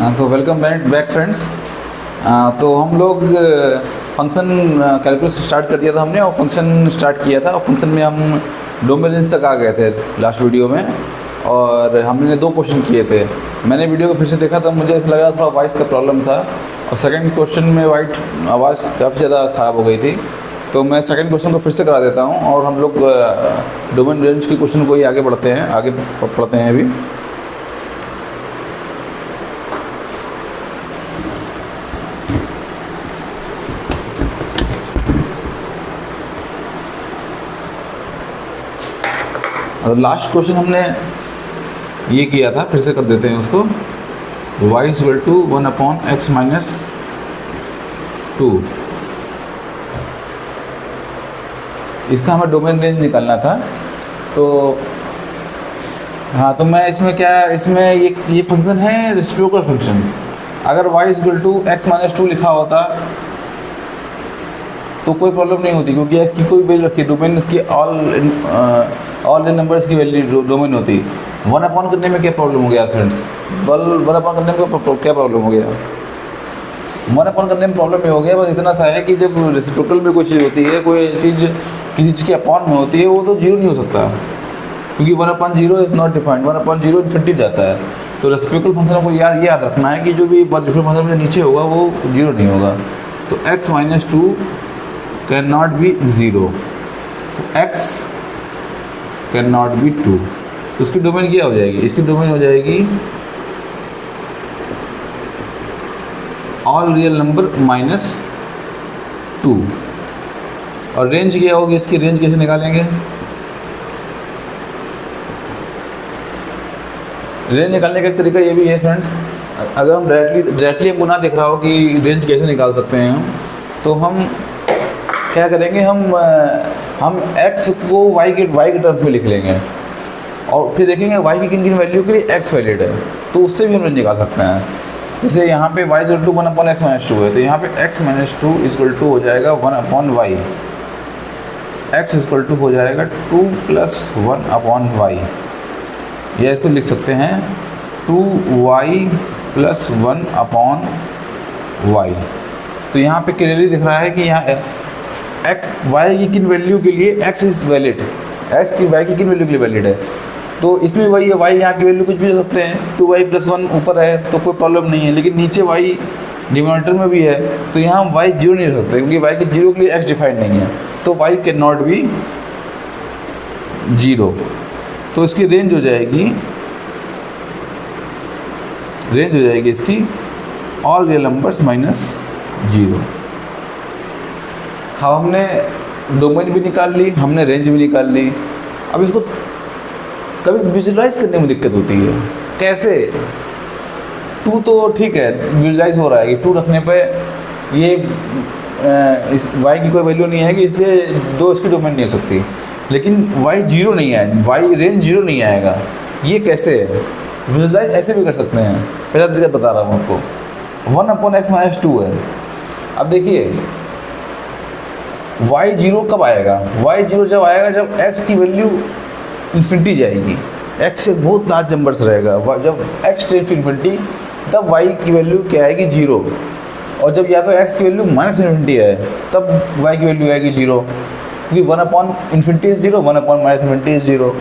तो welcome back friends. तो हम लोग फंक्शन कैलकुलस स्टार्ट कर दिया था हमने, और फंक्शन स्टार्ट किया था, और फंक्शन में हम डोमेन रेंज तक आ गए थे लास्ट वीडियो में, और हमने 2 क्वेश्चन किए थे। मैंने वीडियो को फिर से देखा था, मुझे ऐसा लग रहा था थोड़ा वॉइस का प्रॉब्लम था, और सेकंड क्वेश्चन में आवाज़ काफ़ी ज़्यादा ख़राब हो गई थी। तो मैं सेकंड क्वेश्चन को फिर से करा देता हूँ, और हम लोग डोमेन रेंज के क्वेश्चन को ही आगे पढ़ते हैं, आगे पढ़ते हैं अभी। और लास्ट क्वेश्चन हमने ये किया था, फिर से कर देते हैं उसको। y equal to 1/x minus 2, इसका हमें डोमेन रेंज निकालना था। तो हाँ, तो मैं इसमें ये फंक्शन है रेसिप्रोकल फंक्शन। अगर y equal to x minus 2 लिखा होता तो कोई प्रॉब्लम नहीं होती, क्योंकि इसकी कोई वैल्यू रखी, डोमेन इसकी ऑल इन नंबर्स की वैल्यू डोमेन होती। 1 अपॉन करने में क्या प्रॉब्लम हो गया फ्रेंड्स? 1 अपॉन करने में क्या प्रॉब्लम हो गया? 1 अपॉन करने में प्रॉब्लम ये हो गया, बस इतना सा है कि जब रेसिप्रोकल में कोई चीज़ होती है, कोई चीज़ किसी चीज़ के अपॉन में होती है, वो तो जीरो नहीं हो सकता, क्योंकि 1/0 इज़ नॉट डिफाइंड। 1/0 इन्फिनिटी जाता है। तो रेसिप्रोकल फंक्शन को याद रखना है कि जो भी रेसिप्रोकल फंक्शन में नीचे होगा वो जीरो नहीं होगा। तो x minus 2 can not be 0, तो x कैन नॉट बी 2। तो उसकी डोमेन क्या हो जाएगी? इसकी डोमेन हो जाएगी ऑल रियल नंबर माइनस 2। और रेंज क्या होगी? इसकी रेंज कैसे निकालेंगे? रेंज निकालने का एक तरीका ये भी है फ्रेंड्स। अगर हम डायरेक्टली हमको ना दिख रहा हो कि रेंज कैसे निकाल सकते हैं हम, तो हम क्या करेंगे, हम x को y के टर्म में लिख लेंगे, और फिर देखेंगे y की किन किन वैल्यू के लिए x वैलिड है, तो उससे भी हम रेंज निकाल सकते हैं। जैसे यहाँ पे y equal to 1/x minus 2 है, तो यहाँ पे x माइनस 2 इक्वल टू हो जाएगा 1/y, x इक्वल टू हो जाएगा 2 + 1/y, या इसको लिख सकते हैं 2y + 1/y। तो यहाँ पे क्लियरली दिख रहा है कि यहाँ y की किन वैल्यू के लिए x इज़ वैलिड, x की y की किन वैल्यू के लिए वैलिड है। तो इसमें वही है, y यहाँ की वैल्यू कुछ भी ले सकते हैं। 2y + 1 ऊपर है तो कोई प्रॉब्लम नहीं है, लेकिन नीचे y डिनोमिनेटर में भी है, तो यहाँ y 0 नहीं रख सकते, क्योंकि y के 0 के लिए x डिफाइंड नहीं है। तो y कैन नॉट बी 0। तो इसकी रेंज हो जाएगी इसकी ऑल रियल नंबर्स माइनस 0। हाँ, हमने डोमेन भी निकाल ली, हमने रेंज भी निकाल ली। अब इसको कभी विजुलाइज करने में दिक्कत होती है। कैसे? 2 तो ठीक है, विजुलाइज हो रहा है कि 2 रखने पे ये इस y की कोई वैल्यू नहीं है कि इसलिए 2 इसकी डोमेन नहीं हो सकती, लेकिन y 0 नहीं है, y रेंज 0 नहीं आएगा। ये कैसे है? विजुलाइज ऐसे भी कर सकते हैं। पहला तरीका बता रहा हूँ आपको। 1/x माइनस 2 है। अब देखिए y 0 कब आएगा? y 0 जब आएगा जब x की वैल्यू इन्फिनिटी जाएगी, x से बहुत लार्ज नंबर्स रहेगा। जब x टेंड्स टू इन्फिनिटी तब y की वैल्यू क्या आएगी? 0। और जब या तो x की वैल्यू माइनस इन्फिनिटी है तब y की वैल्यू आएगी 0, क्योंकि 1/∞ इज़ 0, 1/-∞ इज़ 0,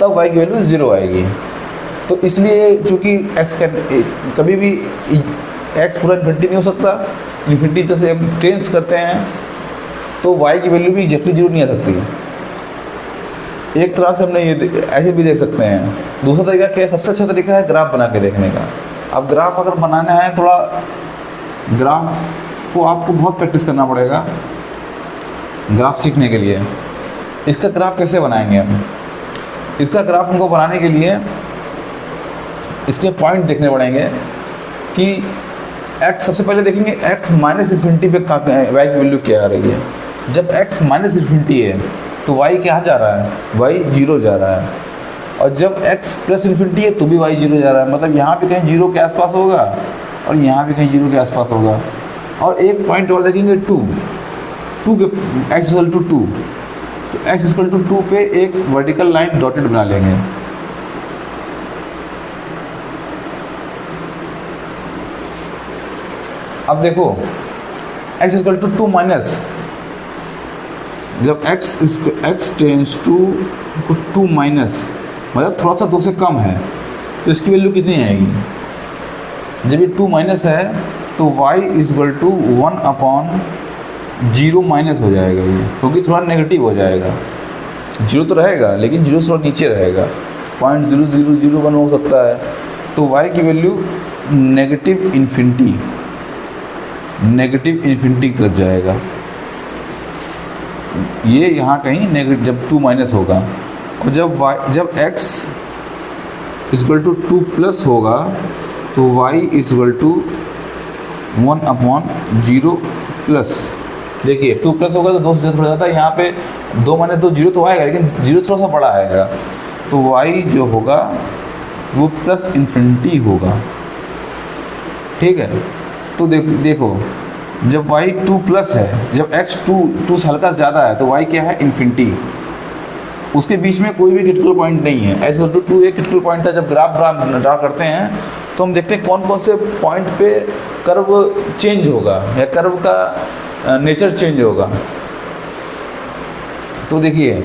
तब y की वैल्यू 0 आएगी। तो इसलिए चूँकि x कभी भी x पूरा इन्फिनिटी नहीं हो सकता, इन्फिनिटी जब हम टेंस करते हैं तो y की वैल्यू भी एग्जैक्टली 0 नहीं आ सकती। एक तरह से हमने ये ऐसे भी देख सकते हैं। दूसरा तरीका क्या है? सबसे अच्छा तरीका है ग्राफ बना के देखने का। अब ग्राफ अगर बनाना है, थोड़ा ग्राफ को आपको बहुत प्रैक्टिस करना पड़ेगा ग्राफ सीखने के लिए। इसका ग्राफ कैसे बनाएंगे हम? इसका ग्राफ हमको बनाने के लिए इसके पॉइंट देखने पड़ेंगे कि x, सबसे पहले देखेंगे x माइनस इन्फिनिटी पे y की वैल्यू क्या आ रही है। जब x माइनस इन्फिनिटी है तो y क्या जा रहा है? y 0 जा रहा है। और जब x प्लस इन्फिनिटी है तो भी y 0 जा रहा है, मतलब यहाँ पे कहीं 0 के आसपास होगा और यहाँ भी कहीं 0 के आसपास होगा। और एक पॉइंट और देखेंगे 2 के x इक्वल टू 2, तो x इक्वल टू 2 पे एक वर्टिकल लाइन डॉटेड बना लेंगे। अब देखो x इक्वल टू 2 माइनस, जब x टेंस टू 2 माइनस मतलब थोड़ा सा 2 से कम है तो इसकी वैल्यू कितनी आएगी? जब ये 2 माइनस है तो y इक्वल टू 1/0 माइनस हो जाएगा ये, क्योंकि थोड़ा नेगेटिव हो जाएगा। 0 तो रहेगा लेकिन 0 थोड़ा नीचे रहेगा, 0.0001 हो सकता है। तो y की वैल्यू नेगेटिव इन्फिनिटी की तरफ जाएगा। ये यहाँ कहीं नेगेटिव जब 2 माइनस होगा, और जब x इक्वल टू 2 प्लस होगा तो y इक्वल टू 1/0 प्लस। देखिए 2 प्लस होगा तो 2 से थोड़ा ज़्यादा, यहाँ पे 2 माइनस 2 0 तो आएगा, लेकिन 0 थोड़ा सा बड़ा आएगा, तो y जो होगा वो प्लस इन्फिनिटी होगा। ठीक है, तो देखो जब y 2 प्लस है, जब x 2 से हल्का ज़्यादा है तो y क्या है? इन्फिनिटी। उसके बीच में कोई भी क्रिटिकल पॉइंट नहीं है। x इक्वल टू 2 एक क्रिटिकल पॉइंट था। जब ग्राफ ड्रा करते हैं तो हम देखते हैं कौन कौन से पॉइंट पे कर्व चेंज होगा या कर्व का नेचर चेंज होगा। तो देखिए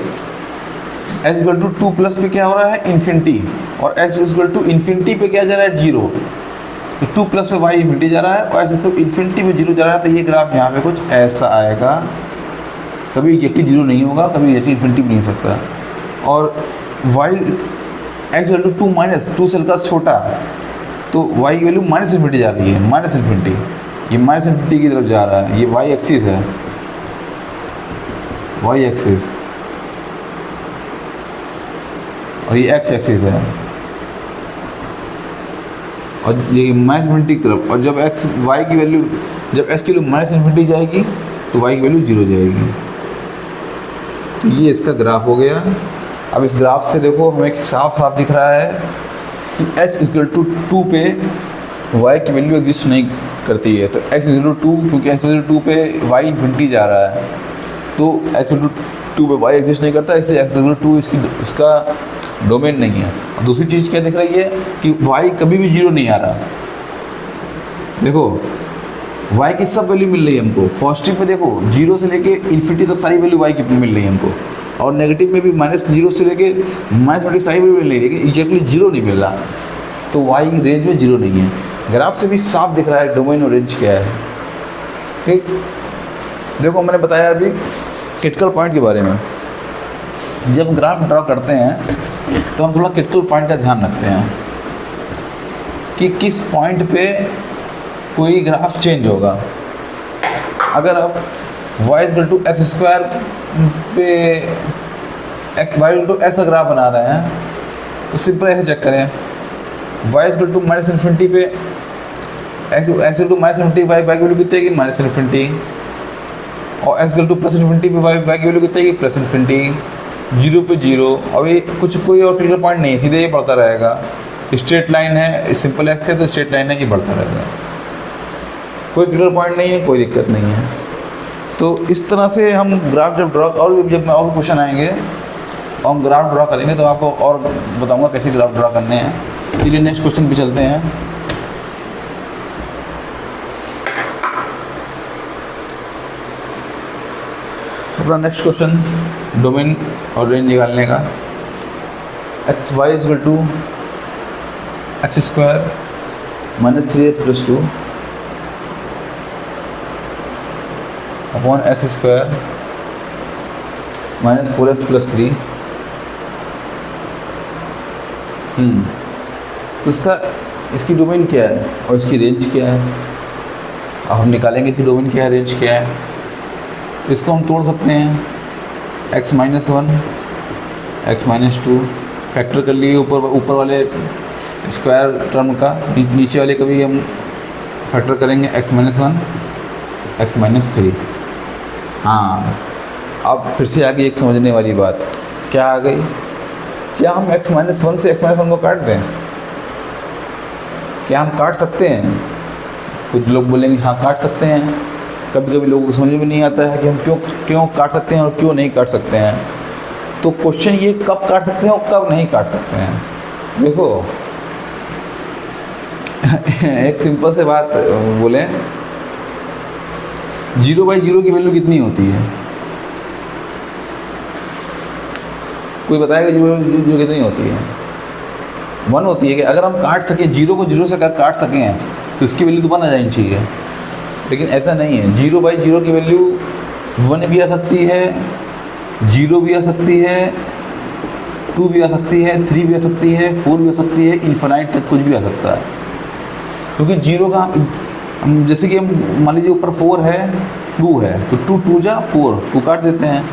s इक्वल टू 2 प्लस पे क्या हो रहा है? इन्फिनिटी, और s इक्वल टू इन्फिनिटी पे क्या जा रहा है? 0। तो 2 प्लस पे y इन्फिनिटी जा रहा है और s इक्वल टू इन्फिनिटी पे 0 जा रहा है। तो ये ग्राफ यहाँ पे कुछ ऐसा आएगा, कभी एग्जैक्टली 0 नहीं होगा, कभी एग्जैक्टली इन्फिनिटी भी नहीं हो सकता। और y x equal to 2 minus 2 से हल्का छोटा, तो y की वैल्यू माइनस इन्फिनिटी जा रही है, माइनस इन्फिनिटी, ये माइनस इन्फिनिटी की तरफ जा रहा है। ये y एक्सिस है, y एक्सिस, और ये x एक्सिस है, और ये माइनस इन्फिनिटी की तरफ। और जब y की वैल्यू, जब x की वैल्यू माइनस इन्फिनिटी जाएगी तो y की वैल्यू 0 जाएगी। तो ये इसका ग्राफ हो गया। अब इस ग्राफ से देखो हमें साफ साफ दिख रहा है कि x इक्वल टू 2 पे y की वैल्यू एग्जिस्ट नहीं करती है। तो x इक्वल टू 2, क्योंकि x इक्वल टू 2 पे y इन्फिनिटी जा रहा है, तो x इक्वल टू 2 पे y एग्जिस्ट नहीं करता, इसलिए x इक्वल टू इसका डोमेन नहीं है। और दूसरी चीज़ क्या दिख रही है कि y कभी भी 0 नहीं आ रहा। देखो y की सब वैल्यू मिल रही है हमको। पॉजिटिव में देखो 0 से लेके इन्फिनिटी तक सारी वैल्यू y की मिल रही है हमको, और नेगेटिव में भी -0 से लेके -20 सारी वैल्यू मिल रही है, लेकिन एग्जैक्टली 0 नहीं मिल रहा। तो y की रेंज में 0 नहीं है। ग्राफ से भी साफ दिख रहा है डोमेन और रेंज क्या है। ठीक, देखो मैंने बताया अभी क्रिटिकल पॉइंट के बारे में। जब ग्राफ ड्रॉ करते हैं तो हम थोड़ा क्रिटिकल पॉइंट का ध्यान रखते हैं कि किस पॉइंट पे कोई ग्राफ चेंज होगा। अगर आप y equal to x square पे y इक्वल टू ऐसा ग्राफ बना रहे हैं तो सिंपल ऐसे चेक करें, y equal to minus infinity पे x equal to minus infinity y की वैल्यू कितनी है? Minus infinity. और x equal to plus infinity पे y की वैल्यू कितनी है? Plus infinity. 0 पे 0। अब ये कोई और क्लियर पॉइंट नहीं, सीधे ये बढ़ता रहेगा। स्ट्रेट लाइन है, सिंपल एक्स है तो स्ट्रेट लाइन है, ये बढ़ता रहेगा। कोई क्लियर पॉइंट नहीं है, कोई दिक्कत नहीं है। तो इस तरह से हम ग्राफ जब ड्रॉ, और जब मैं और क्वेश्चन आएंगे और हम ग्राफ ड्रॉ करेंगे तो आपको और बताऊंगा कैसे ग्राफ ड्रॉ करने हैं। चलिए नेक्स्ट क्वेश्चन पे चलते हैं। अपना नेक्स्ट क्वेश्चन डोमेन और रेंज निकालने का। X y equal to x square minus 3x plus 2 upon x square minus 4x plus 3। तो इसकी डोमेन क्या है और इसकी रेंज क्या है? अब हम निकालेंगे इसकी डोमेन क्या है, रेंज क्या है। इसको हम तोड़ सकते हैं, x minus 1 x minus 2 factor कर लिए ऊपर वाले स्क्वायर टर्म का, नीचे वाले का भी हम फैक्टर करेंगे, x माइनस 1 x माइनस 3। हाँ, अब फिर से आगे एक समझने वाली बात क्या आ गई, क्या हम x माइनस 1 से x माइनस 1 को काट दें? क्या हम काट सकते हैं? कुछ लोग बोलेंगे हाँ काट सकते हैं। कभी कभी लोगों को समझ में नहीं आता है कि हम क्यों काट सकते हैं और क्यों नहीं काट सकते हैं। तो क्वेश्चन ये कब काट सकते हैं और कब नहीं काट सकते हैं। देखो एक सिंपल से बात बोलें 0/0 की वैल्यू कितनी होती है? कोई बताएगा 0/0 कितनी होती है? 1 होती है कि अगर हम काट सकें 0 को 0 से अगर काट सकें तो इसकी वैल्यू तो 1 आ जानी चाहिए, लेकिन ऐसा नहीं है। 0/0 की वैल्यू 1 भी आ सकती है, 0 भी आ सकती है, 2 भी आ सकती है, 3 भी आ सकती है, 4 भी आ सकती है, इन्फिनाइट तक कुछ भी आ सकता है। क्योंकि 0 का हम जैसे कि हम मान लीजिए ऊपर 4 है, 2 है, तो 2 जा 4, 2 काट देते हैं।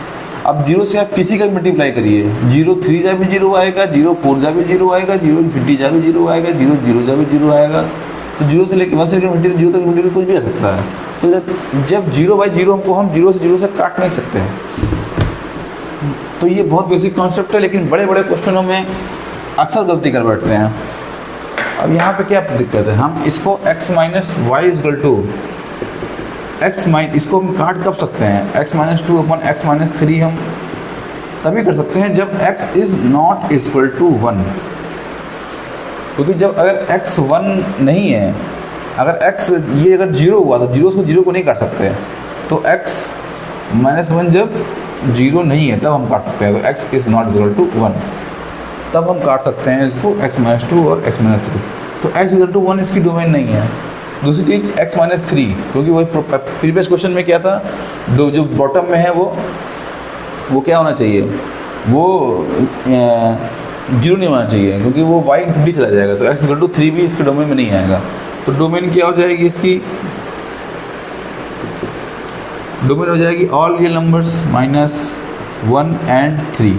अब 0 से आप किसी का भी मल्टीप्लाई करिए, 0 3 जा भी 0 आएगा, 0 4 जा भी 0 आएगा, 0 इन्फिनिटी जा भी 0 आएगा, 0 0 जा भी 0 आएगा। तो 0 से लेकर 1 से लेकर इन्फिनिटी 0 तक इन्फिनिटी कुछ भी आ सकता है। तो जब 0/0 हमको हम 0 से काट नहीं सकते हैं। तो ये बहुत बेसिक कॉन्सेप्ट है, लेकिन बड़े बड़े क्वेश्चनों में अक्सर गलती कर बैठते हैं। अब यहाँ पे क्या दिक्कत है, हम इसको x minus y equal to x minus, इसको हम काट कब सकते हैं? x minus 2 upon x minus 3 हम तभी कर सकते हैं जब x is not equal to 1। क्योंकि जब अगर x 1 नहीं है, अगर x ये अगर 0 हुआ तो 0 को नहीं काट सकते। तो x माइनस 1 जब 0 नहीं है तब हम काट सकते हैं। तो x is not equal to 1, तब हम काट सकते हैं इसको x माइनस 2 और x माइनस 3। तो x इक्वल टू 1 इसकी डोमेन नहीं है। दूसरी चीज़ x माइनस 3, क्योंकि वही प्रीवियस क्वेश्चन में क्या था, जो बॉटम में है वो क्या होना चाहिए, वो 0 नहीं होना चाहिए, क्योंकि वो y इन्फिनिटी चला जाएगा। तो x इक्वल टू 3 भी इसके डोमेन में नहीं आएगा। तो डोमेन क्या हो जाएगी इसकी? डोमेन हो जाएगी all real numbers minus 1 and 3।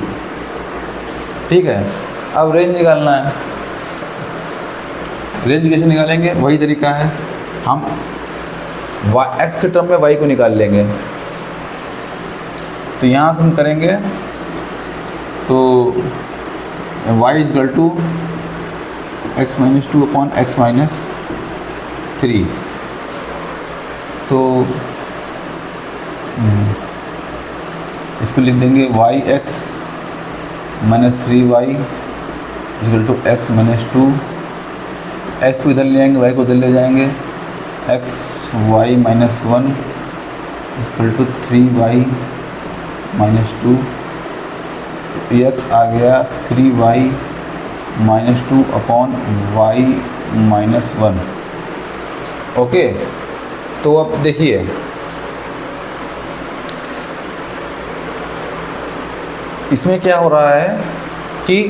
ठीक है। अब रेंज निकालना है। रेंज कैसे निकालेंगे? वही तरीका है, हम x के टर्म में y को निकाल लेंगे। तो यहाँ से हम करेंगे तो y is equal to x minus 2 upon x minus 3। तो इसको लिख देंगे yx minus 3y equal to x minus 2। x को इधर ले जाएंगे, y को इधर ले जाएंगे, x y minus 1 equal to 3y minus 2। तो x आ गया 3y minus 2 upon y minus 1। Okay. तो अब देखिए इसमें क्या हो रहा है कि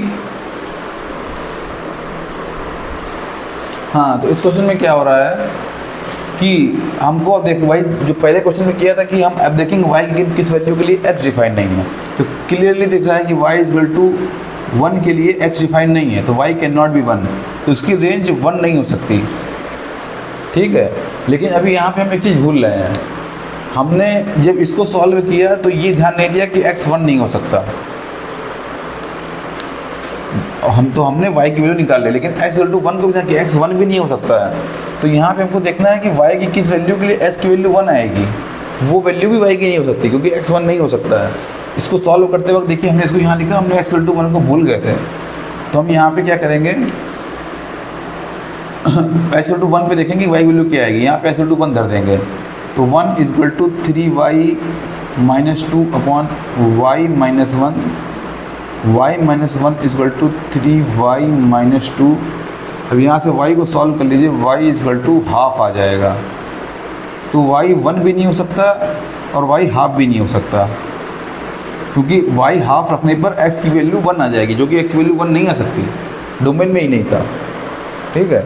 हाँ, तो इस क्वेश्चन में क्या हो रहा है कि हमको अब देखो भाई, जो पहले क्वेश्चन में किया था कि हम अब देखेंगे y की किस वैल्यू के लिए x डिफाइन नहीं है। तो क्लियरली दिख रहा है कि y इज इक्वल टू 1 के लिए x डिफाइन नहीं है, तो y कैन नॉट बी 1, तो उसकी रेंज 1 नहीं हो सकती। ठीक है। लेकिन अभी यहाँ पे हम एक चीज़ भूल रहे हैं, हमने जब इसको सॉल्व किया तो ये ध्यान नहीं दिया कि x 1 नहीं हो सकता। हमने y की वैल्यू निकाल ली, लेकिन x इक्वल टू 1 को भी था कि x 1 भी नहीं हो सकता है। तो यहाँ पे हमको देखना है कि y की किस वैल्यू के लिए s की वैल्यू 1 आएगी। वो वैल्यू भी y की नहीं हो सकती, क्योंकि x 1 नहीं हो सकता है। इसको सॉल्व करते वक्त देखिए हमने इसको यहाँ लिखा, हमने x इक्वल टू 1 को भूल गए थे। तो हम यहाँ पे क्या करेंगे, x इक्वल टू 1 पे देखेंगे y वैल्यू क्या आएगी। यहाँ पे x इक्वल टू 1 धर देंगे, तो 1 is equal to 3y minus 2 upon y minus 1, y minus 1 is equal to 3y minus 2। अब यहाँ से y को सॉल्व कर लीजिए, y is equal to half आ जाएगा। तो y 1 भी नहीं हो सकता और y हाफ भी नहीं हो सकता, क्योंकि y हाफ रखने पर x की वैल्यू 1 आ जाएगी, जो कि x की वैल्यू 1 नहीं आ सकती, डोमेन में ही नहीं था। ठीक है।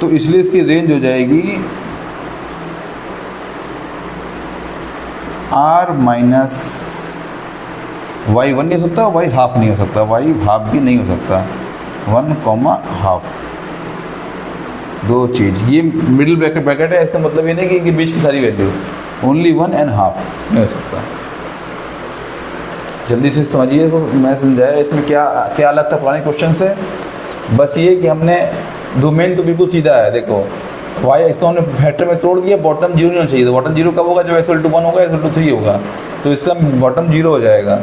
तो इसलिए इसकी रेंज हो जाएगी r माइनस y 1 नहीं हो सकता, y हाफ नहीं हो सकता, y हाफ भी नहीं हो सकता, 1, हाफ, दो चीज़। ये मिडिल ब्रैकेट है, इसका मतलब ये नहीं कि इनके बीच की सारी वैल्यू, ओनली 1 एंड हाफ नहीं हो सकता। जल्दी से समझिए, तो मैं समझाया इसमें क्या क्या अलग था पुराने क्वेश्चन से। बस ये कि हमने डोमेन तो बिल्कुल सीधा है, देखो y इसको हमने फैक्टर में तोड़ दिया, बॉटम 0 नहीं होना चाहिए। तो बॉटम 0 कब होगा, जब x इक्वल टू 1 होगा, x इक्वल टू 3 होगा, तो इसका बॉटम 0 हो जाएगा।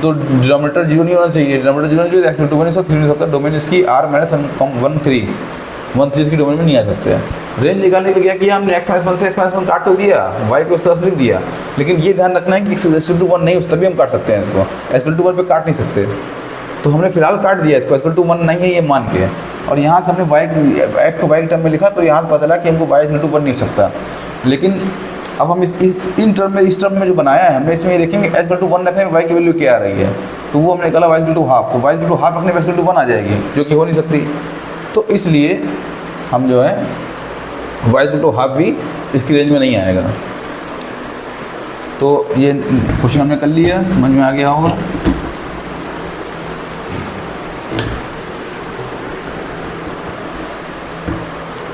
तो डिनोमिनेटर 0 नहीं होना चाहिए, डिनोमिनेटर 0 नहीं चाहिए, x इक्वल टू 1 3 नहीं हो सकता। डोमेन इसकी r माइनस 1 3 इसकी डोमेन में नहीं आ सकते हैं। रेंज निकालने के लिए क्या किया हमने, एक्स माइनस वन से एक्स माइनस वन काट तो दिया, वाई को उस तरह से लिख दिया, लेकिन ये ध्यान रखना है कि एक्स टू वन नहीं, उस तभी हम काट सकते हैं इसको, एक्स टू वन पे काट नहीं सकते। तो हमने फिलहाल काट दिया इसको, एक्स टू वन नहीं है ये मान के, और यहाँ से हमने वाई एक्स को वाई के टर्म में लिखा, तो यहाँ से पता चला कि हमको वाई टू वन नहीं हो सकता। लेकिन अब हम इस टर्म में जो बनाया है हमने, इसमें ये देखेंगे एक्स टू वन रखने में वाई की वैल्यू क्या आ रही है, तो वो हमने निकाला वाई टू हाफ, तो वाई टू हाफ रखने में एक्स टू वन आ जाएगी, जो कि हो नहीं सकती। तो इसलिए हम जो है वाई टू हाफ भी इसकी रेंज में नहीं आएगा। तो ये क्वेश्चन हमने कर लिया, समझ में आ गया होगा।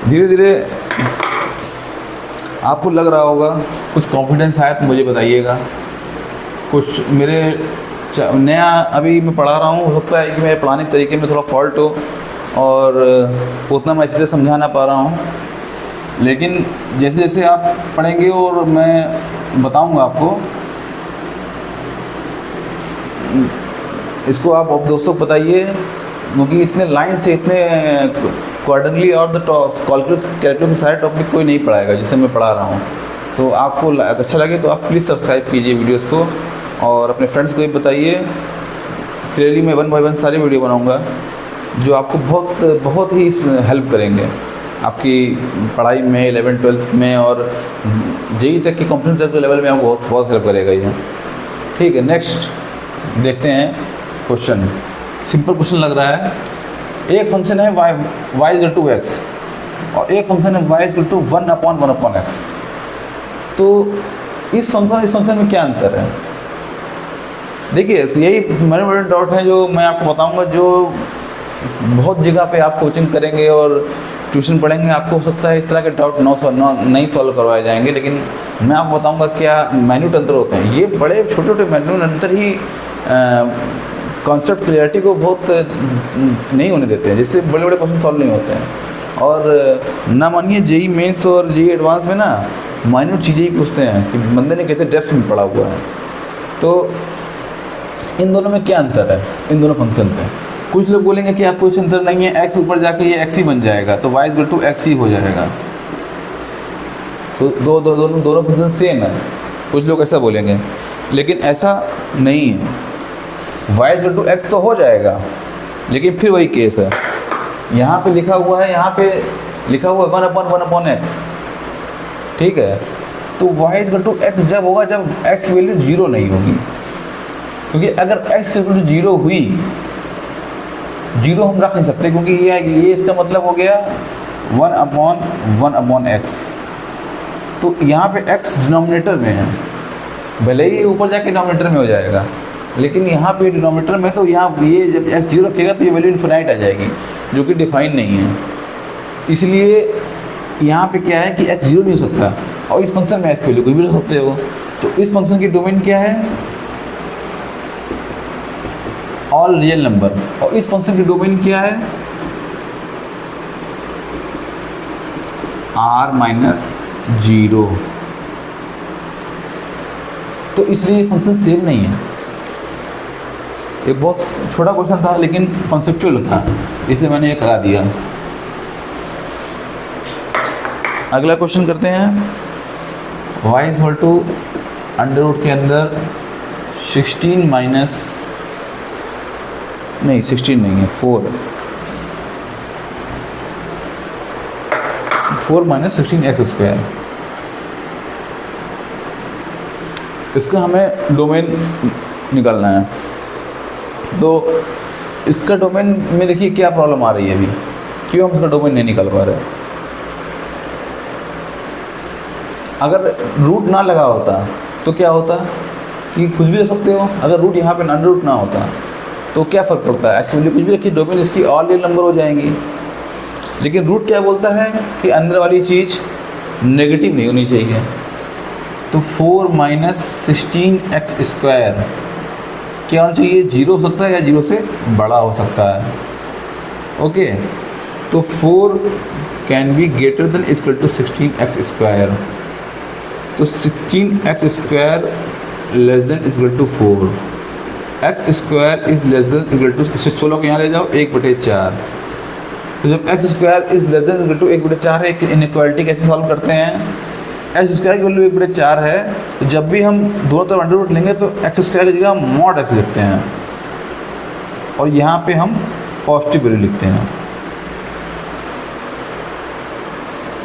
धीरे धीरे आपको लग रहा होगा, कुछ कॉन्फिडेंस आया तो मुझे बताइएगा। कुछ मेरे नया अभी मैं पढ़ा रहा हूँ, हो सकता है कि मेरे पढ़ाने के तरीके में थोड़ा फॉल्ट हो और उतना मैं अच्छे से समझा ना पा रहा हूँ, लेकिन जैसे जैसे आप पढ़ेंगे और मैं बताऊँगा आपको, इसको आप दोस्तों को बताइए, क्योंकि इतने लाइन से इतने क्वार्टरली और द कैलकुलस के सारे टॉपिक कोई नहीं पढ़ाएगा जैसे मैं पढ़ा रहा हूँ। तो आपको अच्छा लगे तो आप प्लीज़ सब्सक्राइब कीजिए वीडियोस को, और अपने फ्रेंड्स को भी बताइए। क्लियरली मैं 1 बाय 1 सारी वीडियो बनाऊँगा जो आपको बहुत ही हेल्प करेंगे आपकी पढ़ाई में, 11th 12th में और जेई तक की कॉम्पिटेंस के लेवल में आपको बहुत हेल्प करेगा ये। ठीक है, नेक्स्ट देखते हैं क्वेश्चन। सिंपल क्वेश्चन लग रहा है। एक फंक्शन है y इज टू एक्स और एक फंक्शन है y इज टू 1/1/x। तो इस फंक्शन में क्या अंतर है? देखिए, यही बड़े डाउट हैं जो मैं आपको बताऊंगा, जो बहुत जगह पे आप कोचिंग करेंगे और ट्यूशन पढ़ेंगे, आपको हो सकता है इस तरह के डाउट नहीं सॉल्व करवाए जाएंगे, लेकिन मैं आपको बताऊंगा क्या माइन्यूट अंतर होते हैं। ये बड़े छोटे छोटे माइन्यूट अंतर ही कॉन्सेप्ट क्लियरिटी को बहुत नहीं होने देते हैं, जिससे बड़े बड़े क्वेश्चन सॉल्व नहीं होते हैं। और ना मानिए जेई मेंस और जेई एडवांस में ना माइन्यूट चीज़ें ही पूछते हैं कि बंदे ने कहते डेप्थ में पढ़ा हुआ है। तो इन दोनों में क्या अंतर है, इन दोनों फंक्शन पे? कुछ लोग बोलेंगे कि आप कुछ अंतर नहीं है, एक्स ऊपर जाके ये एक्स ही बन जाएगा, तो वाई इज टू एक्स ही हो जाएगा। तो दोनों फंक्शन सेम है, कुछ लोग ऐसा बोलेंगे, लेकिन ऐसा नहीं है। वाई इज टू एक्स तो हो जाएगा, लेकिन फिर वही केस है, यहाँ पे लिखा हुआ है 1/1/x। ठीक है, तो वाई इज टू एक्स जब होगा जब एक्स की वैल्यू 0 नहीं होगी, क्योंकि अगर एक्स इक्वल टू 0 हुई, 0 हम रख नहीं सकते, क्योंकि ये इसका मतलब हो गया 1/1/x। तो यहाँ पे x डिनोमिनेटर में है, भले ही ऊपर जाके डिनोमिनेटर में हो जाएगा, लेकिन यहाँ पे डिनोमिनेटर में, तो यहाँ ये जब x 0 रखेगा तो ये वैल्यू इन्फिनाइट आ जाएगी, जो कि डिफाइन नहीं है। इसलिए यहाँ पे क्या है कि x 0 नहीं हो सकता, और इस फंक्शन में x की वैल्यू कोई भी रख सकते हो। तो इस फंक्शन की डोमेन क्या है? All real number. और इस फंक्शन की डोमेन क्या है? r-0। तो इसलिए फंक्शन सेम नहीं है। एक बहुत छोटा क्वेश्चन था, लेकिन कॉन्सेप्चुअल था, इसलिए मैंने ये करा दिया। अगला क्वेश्चन करते हैं। y is equal to under root के अंदर 16 माइनस, नहीं 16 नहीं है, 4 माइनस 16x²। इसका हमें डोमेन निकालना है। तो इसका डोमेन में देखिए क्या प्रॉब्लम आ रही है अभी, क्यों हम इसका डोमेन नहीं निकाल पा रहे। अगर रूट ना लगा होता तो क्या होता कि कुछ भी रख सकते हो। अगर रूट यहाँ पे अंडर रूट ना होता तो क्या फ़र्क पड़ता है, ऐसी वैल्यू कुछ भी रखी, डोमेन इसकी ऑल रियल नंबर हो जाएंगी। लेकिन रूट क्या बोलता है कि अंदर वाली चीज़ नेगेटिव नहीं होनी चाहिए। तो 4 माइनस 16x² क्या होना चाहिए? 0 हो सकता है या 0 से बड़ा हो सकता है। ओके, तो 4 can be greater than equal to 16x²। तो 16x² less than equal to 4, x² is less than equal to, 16 को यहाँ ले जाओ 1/4। तो जब x square is less than equal to 1/4 है, इनइक्वालिटी कैसे सॉल्व करते हैं? एक्स स्क्वायर की वैल्यू 1/4 है, तो जब भी हम दोनों तरफ अंडर रूट लेंगे तो एक्स स्क्वायर की जगह मॉड एक्स लिखते हैं और यहाँ पे हम पॉजिटिव वैल्यू लिखते हैं।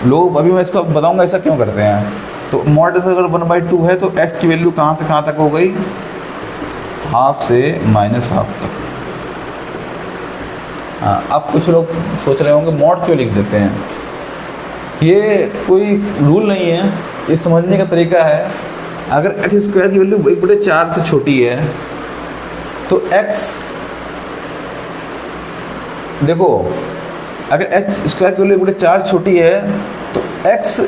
लोग अभी मैं इसको बताऊंगा ऐसा क्यों करते हैं। तो मॉड एक्स अगर 1/2 है तो एक्स की वैल्यू कहाँ से कहाँ तक हो गई? हाफ से -हाफ तक। हाँ, अब कुछ लोग सोच रहे होंगे मॉड क्यों लिख देते हैं। ये कोई रूल नहीं है, ये समझने का तरीका है। अगर एक्स स्क्वायर की वैल्यू 1/4 से छोटी है तो एक्स, देखो अगर एक्स स्क्वायर की वैल्यू 1/4 छोटी है तो एक्स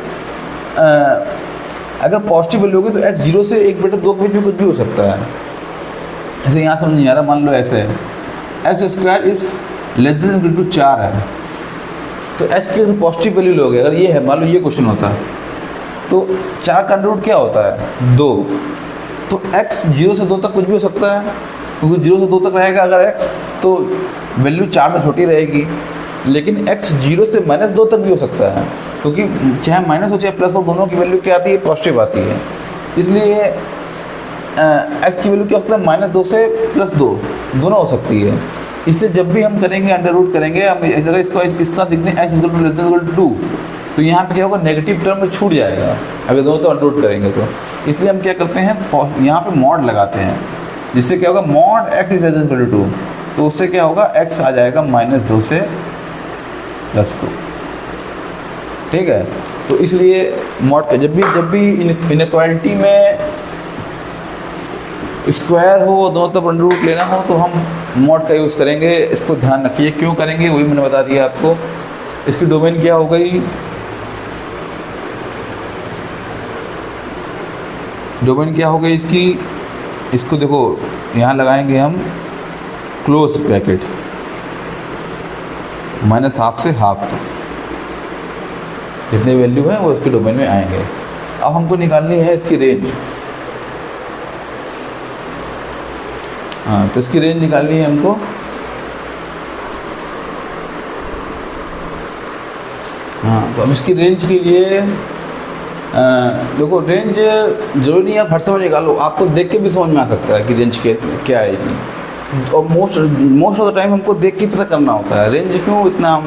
अगर पॉजिटिव वैल्यू होगी तो एक्स 0 से 1/2 के बीच में कुछ भी हो सकता है। ऐसे यहाँ समझ नहीं आ रहा, मान लो ऐसे है x square is less than equal to 4 है तो एक्स की पॉजिटिव वैल्यू लोगे, अगर ये है मान लो ये क्वेश्चन होता है तो 4 का अंडर रूट क्या होता है? 2। तो x 0 से 2 तक कुछ भी हो सकता है, क्योंकि 0 से 2 तक रहेगा अगर x तो वैल्यू 4 से छोटी रहेगी। लेकिन x 0 से -2 तक भी हो सकता है, क्योंकि चाहे माइनस हो चाहे प्लस हो दोनों की वैल्यू क्या आती है? पॉजिटिव आती है। इसलिए x की वैल्यू क्या हो सकता है? -2 से +2 दोनों हो सकती है। इसलिए जब भी हम करेंगे अंडर रूट करेंगे, हम अगर इसको इस तरह लिखते हैं x = लेस देन 2 तो यहाँ पे क्या होगा? नेगेटिव टर्म में छूट जाएगा अगर दोनों तो अंडर रूट करेंगे तो। इसलिए हम क्या करते हैं, यहाँ पे मॉड लगाते हैं, जिससे क्या होगा? Mod x is less than equal to 2, तो उससे क्या होगा? x आ जाएगा -2 से +2। ठीक है, तो इसलिए मॉड का जब भी इनइक्वालिटी में स्क्वायर हो, दोनों तरफ अंडर रूट लेना हो तो हम मॉड का यूज़ करेंगे। इसको ध्यान रखिए, क्यों करेंगे वही मैंने बता दिया आपको। इसकी डोमेन क्या हो गई? डोमेन क्या हो गई इसकी? इसको देखो यहाँ लगाएंगे हम क्लोज ब्रैकेट -हाफ से हाफ तक, जितनी वैल्यू है वो इसके डोमेन में आएंगे। अब हमको निकालनी है इसकी रेंज। हाँ, तो इसकी रेंज निकालनी है हमको। हाँ, तो अब इसकी रेंज के लिए देखो रेंज जरूरी नहीं आप हर समय निकालो, आपको देख के भी समझ में आ सकता है कि रेंज क्या आएगी। और मोस्ट ऑफ द टाइम हमको देख के पता करना होता है। रेंज क्यों इतना हम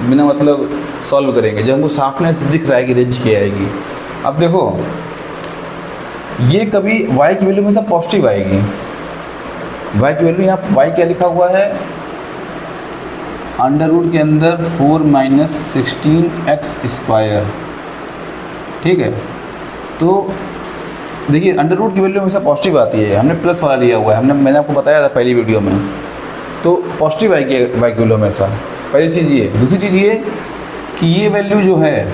बिना मतलब सॉल्व करेंगे जब हमको साफनेस दिख रहा है कि रेंज क्या आएगी। अब देखो ये कभी y की वैल्यू में से पॉजिटिव आएगी। y की वैल्यू यहाँ y क्या लिखा हुआ है? अंडर रूट के अंदर 4 - 16x²। ठीक है, तो देखिए अंडर रूट की वैल्यू हमेशा पॉजिटिव आती है। हमने प्लस वाला लिया हुआ है, मैंने आपको बताया था पहली वीडियो में। तो पॉजिटिव y की वैल्यू हमेशा, पहली चीज़ ये। दूसरी चीज़ ये कि ये वैल्यू जो है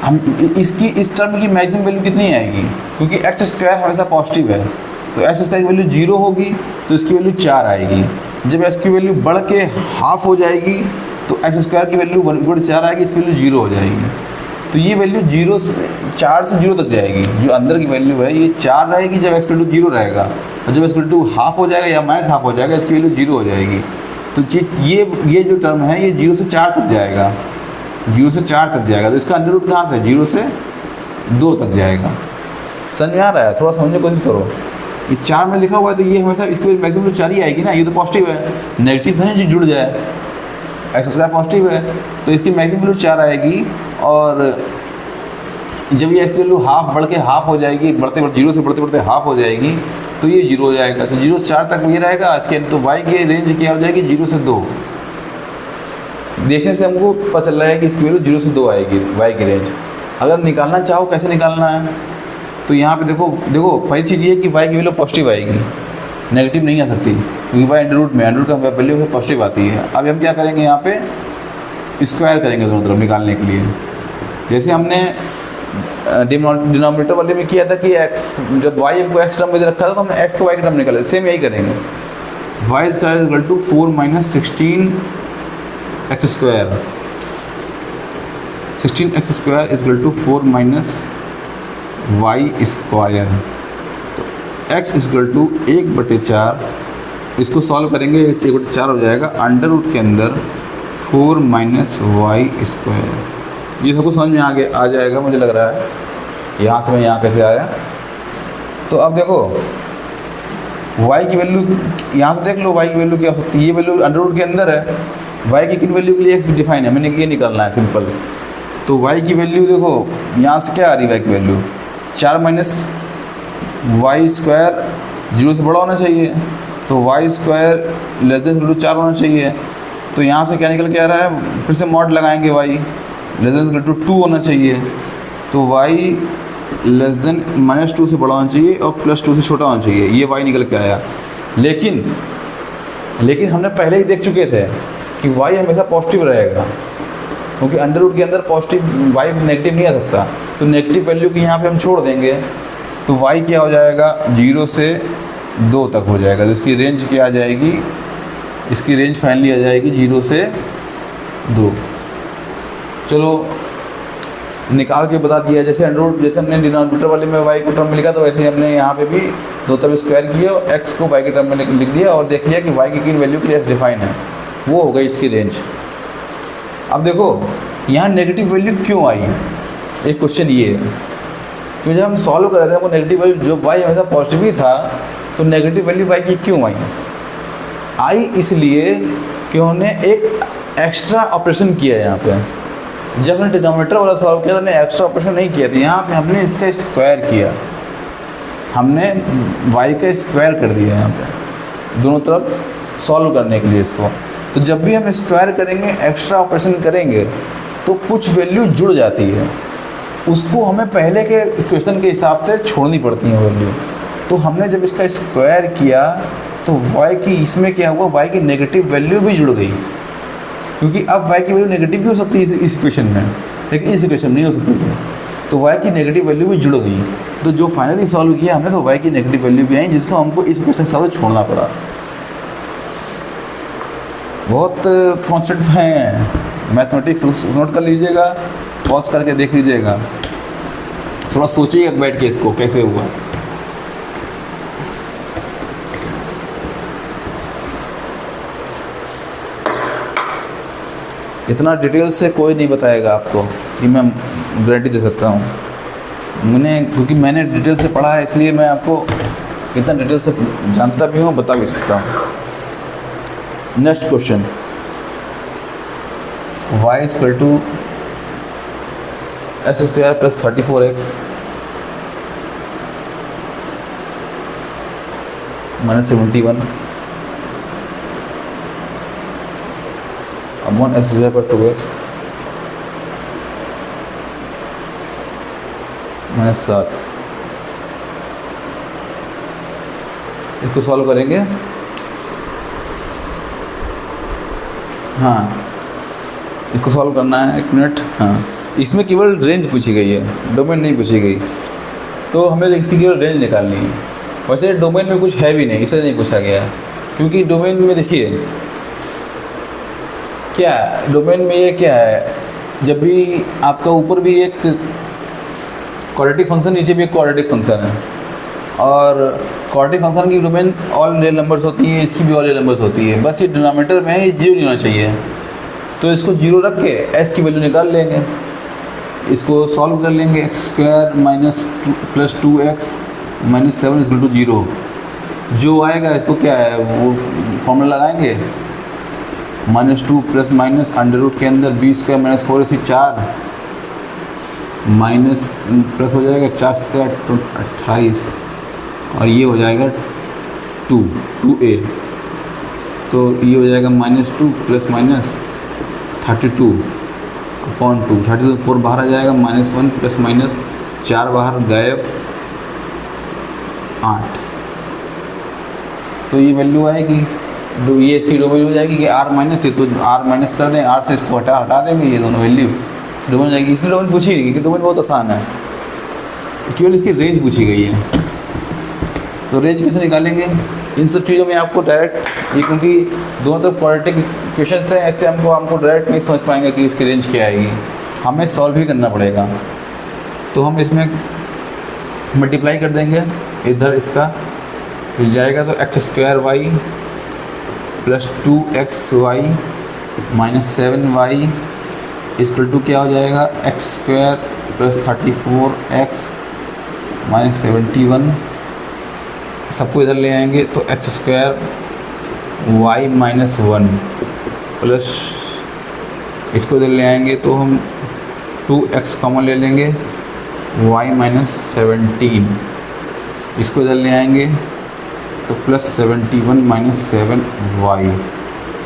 हम इस टर्म की मैक्सिमम वैल्यू कितनी आएगी? क्योंकि x² हमेशा पॉजिटिव है, तो x² की वैल्यू 0 होगी तो इसकी वैल्यू 4 आएगी। जब x की वैल्यू बढ़ के हाफ हो जाएगी तो x² की वैल्यू 1/4 आएगी, इसकी वैल्यू 0 हो जाएगी। तो ये वैल्यू 4 से 0 तक जाएगी। जो अंदर की वैल्यू है ये 4 रहेगी जब x = 0 रहेगा, और जब x = हाफ हो जाएगा या -हाफ हो जाएगा इसकी वैल्यू 0 हो जाएगी। तो ये जो टर्म है ये 0 से 4 तक जाएगा, 0 से 4 तक जाएगा। तो इसका अंडर रूट कहाँ था? 0 से 2 तक जाएगा। समझ में आ रहा है? थोड़ा समझने की कोशिश करो। ये 4 में लिखा हुआ है तो ये हमेशा इसकी मैक्सिमम तो 4 ही आएगी ना। ये तो पॉजिटिव है, नेगेटिव था जो जुड़ जाए, x² पॉजिटिव है तो इसकी मैक्सिमम वैल्यू 4 आएगी। और जब ये x की वैल्यू हाफ बढ़ के हाफ हो जाएगी, बढ़ते 0 से बढ़ते हाफ हो जाएगी तो ये 0 हो जाएगा। तो 0 से 4 तक ये रहेगा इसके। तो y की रेंज क्या हो जाएगी? 0 से 2। देखने से हमको पता चल रहा है कि इसकी वैल्यू 0 से 2 आएगी y की रेंज। अगर निकालना चाहो कैसे निकालना है तो यहाँ पे देखो पहली चीज़ ये कि y की वैल्यू पॉजिटिव आएगी, नेगेटिव नहीं आ सकती, क्योंकि y अंडर रूट का वैल्यू पॉजिटिव आती है। अब हम क्या करेंगे, यहाँ पे स्क्वायर करेंगे दोनों तरफ निकालने के लिए। जैसे हमने डिनोमिनेटर वाले में किया था कि x, जब y हमको x टर्म में रखा था तो हमने x को y के टर्म निकाले, सेम यही करेंगे। y² = 4 - 16x²। 16x² = 4 - y²। तो x = 1/4, इसको सॉल्व करेंगे 1/4 हो जाएगा। अंडर रूट के अंदर 4 माइनस वाई स्क्वायर। ये सबको समझ में आ जाएगा मुझे लग रहा है। यहाँ से मैं यहाँ कैसे आया, तो अब देखो y की वैल्यू यहाँ से देख लो, y की वैल्यू क्या हो सकती है। ये वैल्यू अंडर रूट के अंदर है, y की किन वैल्यू के लिए x डिफाइन है, मैंने ये निकालना है सिंपल। तो y की वैल्यू देखो यहाँ से क्या आ रही है, y की वैल्यू 4 माइनस वाई स्क्वायर 0 से बड़ा होना चाहिए, तो y square less than value 4 होना चाहिए। तो यहाँ से क्या निकल के आ रहा है, फिर से मॉड लगाएंगे, y लेस देन वैल्यू 2 होना चाहिए, तो y लेस देन -2 से बड़ा होना चाहिए और +2 से छोटा होना चाहिए। ये y निकल के आया। लेकिन हमने पहले ही देख चुके थे कि y हमेशा पॉजिटिव रहेगा, क्योंकि अंडर रूट के अंदर पॉजिटिव y नेगेटिव नहीं आ सकता। तो नेगेटिव वैल्यू की यहाँ पे हम छोड़ देंगे, तो y क्या हो जाएगा, 0 से 2 तक हो जाएगा। तो इसकी रेंज क्या आ जाएगी, इसकी रेंज फाइनली आ जाएगी 0 से 2। चलो निकाल के बता दिया। जैसे अंडर रूट, जैसे हमने डिनोमिनेटर वाले में y को टर्म में लिखा, तो वैसे ही हमने यहाँ पे भी 2 तरफ स्क्वायर किया और x को y के टर्म में लिख दिया और देख लिया कि y की किन वैल्यू के लिए x डिफाइन है, वो हो गई इसकी रेंज। अब देखो यहाँ नेगेटिव वैल्यू क्यों आई, एक क्वेश्चन ये है कि जब हम सॉल्व कर रहे थे हमको नेगेटिव वैल्यू, जो y हमेशा पॉजिटिव ही था, तो नेगेटिव वैल्यू y की क्यों आई इसलिए कि उन्होंने एक एक्स्ट्रा ऑपरेशन किया है यहाँ पे। जब हमने डिनोमिनेटर वाला सॉल्व किया तो हमने एक्स्ट्रा ऑपरेशन नहीं किया था, यहाँ पे हमने इसका स्क्वायर किया, हमने y का स्क्वायर कर दिया यहाँ पे दोनों तरफ सॉल्व करने के लिए इसको। तो जब भी हम स्क्वायर करेंगे, एक्स्ट्रा ऑपरेशन करेंगे, तो कुछ वैल्यू जुड़ जाती है, उसको हमें पहले के इक्वेशन के हिसाब से छोड़नी पड़ती है वैल्यू। तो हमने जब इसका स्क्वायर किया तो y की इसमें क्या हुआ, y की नेगेटिव वैल्यू भी जुड़ गई, क्योंकि अब y की वैल्यू नेगेटिव भी हो सकती है इस इक्वेशन में, लेकिन इस इक्वेशन में नहीं हो सकती थी। तो y की नेगेटिव वैल्यू भी जुड़ गई। तो जो फाइनली सॉल्व किया हमने, तो y की नेगेटिव वैल्यू भी आई, जिसको हमको इस इक्वेशन के साथ छोड़ना पड़ा। बहुत कॉन्सेप्ट हैं मैथमेटिक्स, नोट कर लीजिएगा, पॉज करके देख लीजिएगा, थोड़ा सोचिएगा बैठ के इसको कैसे हुआ। इतना डिटेल से कोई नहीं बताएगा आपको, कि मैं गारंटी दे सकता हूँ। क्योंकि मैंने डिटेल से पढ़ा है, इसलिए मैं आपको इतना डिटेल से जानता भी हूँ, बता भी सकता हूँ। Next question, y equal to x square plus 34x minus 71 upon x square पर 2x माइनस 7। इसको सॉल्व करेंगे। हाँ, इसको सॉल्व करना है, 1 मिनट। हाँ, इसमें केवल रेंज पूछी गई है, डोमेन नहीं पूछी गई, तो हमें इसकी केवल रेंज निकालनी है। वैसे डोमेन में कुछ है भी नहीं, इसलिए नहीं पूछा गया, क्योंकि डोमेन में देखिए क्या है, डोमेन में ये क्या है, जब भी आपका ऊपर भी एक क्वाड्रेटिक फंक्शन, नीचे भी एक क्वाड्रेटिक फंक्शन है, और क्वाड्रेटिक फंक्शन की डोमेन ऑल रियल नंबर्स होती है, इसकी भी ऑल रियल नंबर्स होती है, बस ये डिनोमिनेटर में है, ये 0 नहीं होना चाहिए। तो इसको 0 रख के s की वैल्यू निकाल लेंगे, इसको सॉल्व कर लेंगे। X square minus plus 2x minus 7 equal to 0, जो आएगा इसको क्या है, वो फॉर्मूला लगाएंगे, -2 प्लस माइनस अंडर रूट के अंदर b स्क्वायर माइनस 4 इसी 4 माइनस प्लस हो जाएगा 4 7 28, और ये हो जाएगा 2a, तो ये हो जाएगा -2 प्लस माइनस 32 अपॉन 2, 32 4 बाहर आ जाएगा, -1 प्लस माइनस 4 बाहर गायब 8। तो ये वैल्यू आएगी, ये इसकी डोमेन हो जाएगी कि r माइनस, ये तो r माइनस कर दें, r से इसको हटा देंगे, ये दोनों वैल्यू डोमेन हो जाएगी। इसलिए डोमेन पूछी नहीं, क्योंकि डोमेन बहुत आसान है, केवल इसकी रेंज पूछी गई है। तो रेंज कैसे निकालेंगे, इन सब चीज़ों में आपको डायरेक्ट, ये क्योंकि दोनों तरफ क्वाड्रेटिक क्वेश्चन हैं, ऐसे हमको डायरेक्ट नहीं समझ पाएंगे कि इसकी रेंज क्या आएगी, हमें सॉल्व भी करना पड़ेगा। तो हम इसमें मल्टीप्लाई कर देंगे, इधर इसका फिर जाएगा, तो x square y plus 2xy -7y equal to क्या हो जाएगा, x² + 34x -71। सबको इधर ले आएंगे तो x² y -1 प्लस इसको इधर ले आएंगे तो हम 2x कॉमन ले लेंगे, y -17 इसको इधर ले आएंगे तो +71 - 7y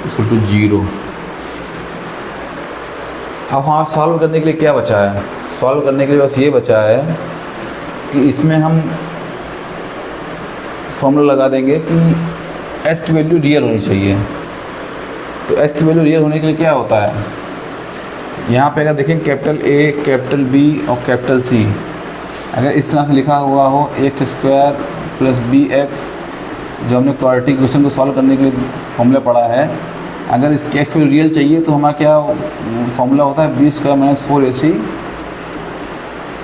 इक्वल टू 0। अब हाँ, सॉल्व करने के लिए क्या बचा है, सॉल्व करने के लिए बस ये बचा है कि इसमें हम फॉर्मूला लगा देंगे कि s की वैल्यू रियल होनी चाहिए। तो s की वैल्यू रियल होने के लिए क्या होता है, यहाँ पे अगर देखें कैपिटल A, कैपिटल B और कैपिटल C, अगर इस तरह से लिखा हुआ हो x² + bx, जो हमने क्वाड्रेटिक इक्वेशन को सॉल्व करने के लिए फॉर्मूला पढ़ा है, अगर इस केस में रियल चाहिए तो हमारा क्या फॉर्मूला होता है, b² - 4ac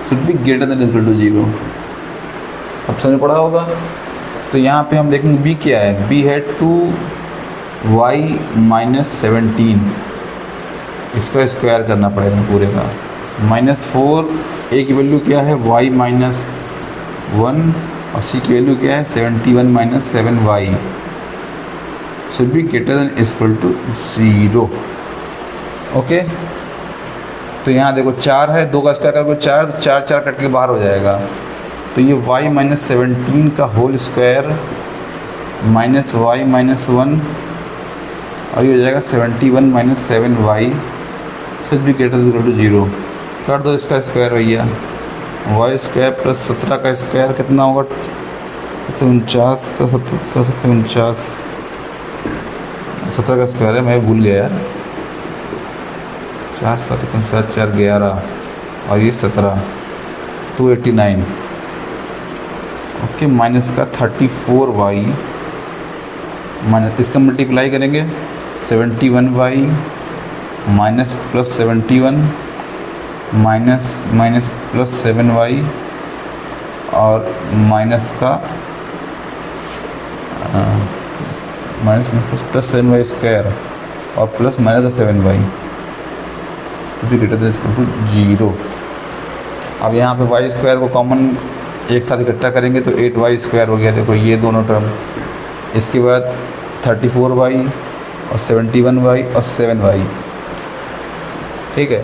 should be greater than equal to 0। सब समझ पढ़ा होगा। तो यहाँ पे हम देखेंगे b क्या है, b है 2y -17, इसका स्क्वायर करना पड़ेगा पूरे का, -4 a की वैल्यू क्या है y -1 और c की वैल्यू क्या है 71 - 7y should be greater than equal to 0। Okay, तो यहाँ देखो 4 है, 2 का स्क्वायर करोगे 4, तो 4 4 कट के बाहर हो जाएगा। तो ये y -17 का होल स्क्वायर -y -1 और ये हो जाएगा 71 - 7y should be greater than equal to 0। कर दो इसका स्क्वायर भैया, y² + 17 का स्क्वायर कितना होगा, 49, 17 का स्क्वायर है, मैं भूल गया यार, 4 7 7 4 11 और ये 17, 289। ओके, माइनस का 34y माइनस इसका मल्टीप्लाई करेंगे 71y माइनस +71 माइनस +7y और माइनस का +7y स्क्वायर और plus -7y greater than equal to 0। अब यहाँ पे y² को कॉमन एक साथ इकट्ठा करेंगे तो 8y² हो गया, देखो ये दोनों टर्म। इसके बाद 34y और 71y और 7y, ठीक है,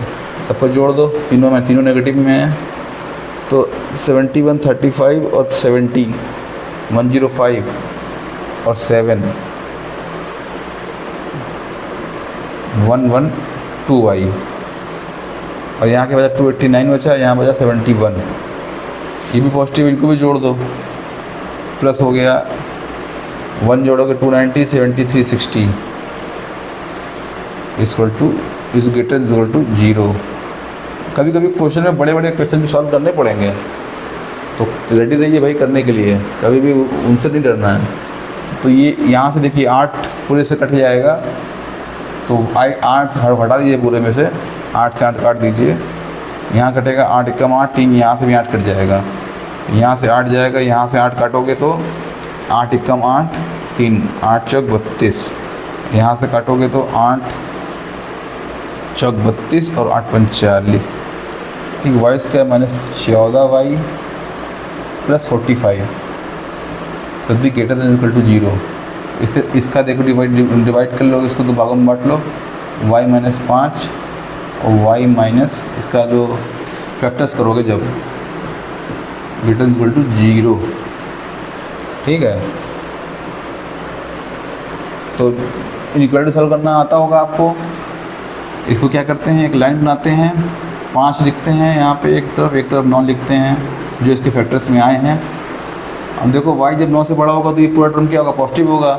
सबको जोड़ दो, तीनों नेगेटिव में है, तो 71 35 और 70 105 और 7 112y और यहाँ के बचा 289 बचा, यहाँ बचा 71, ये भी पॉजिटिव, इनको भी जोड़ दो, प्लस हो गया 1 जोड़ोगे 290 73 60 equal to is greater equal to 0। कभी कभी क्वेश्चन में बड़े बड़े क्वेश्चन भी सॉल्व करने पड़ेंगे, तो रेडी रहिए भाई करने के लिए, कभी भी उनसे नहीं डरना है। तो ये यहाँ से देखिए 8 पूरे से कट जाएगा, तो 8 से हटा दीजिए पूरे में से, 8 से 8 काट दीजिए, यहाँ कटेगा 8 × 8 3, यहाँ से भी 8 कट जाएगा, यहाँ से 8 जाएगा, यहाँ से 8 काटोगे तो 8 × 8 3 8 चौक 32, यहाँ से काटोगे तो 8 चौक 32 और 8 पंच 40, ठीक, y² - 14y + 45 should be greater than equal to 0। इसका देखो डिवाइड कर लो, इसको 2 भागों में बांट लो, y - 5 और y - इसका जो फैक्टर्स करोगे जब ग्रेटर देन इक्वल टू 0, ठीक है। तो इनइक्वालिटी सॉल्व करना आता होगा आपको। इसको क्या करते हैं, एक लाइन बनाते हैं, 5 लिखते हैं यहाँ पे एक तरफ 9 लिखते हैं जो इसके फैक्टर्स में आए हैं। अब देखो y जब 9 से बड़ा होगा तो ये पूरा टर्म क्या होगा, पॉजिटिव होगा,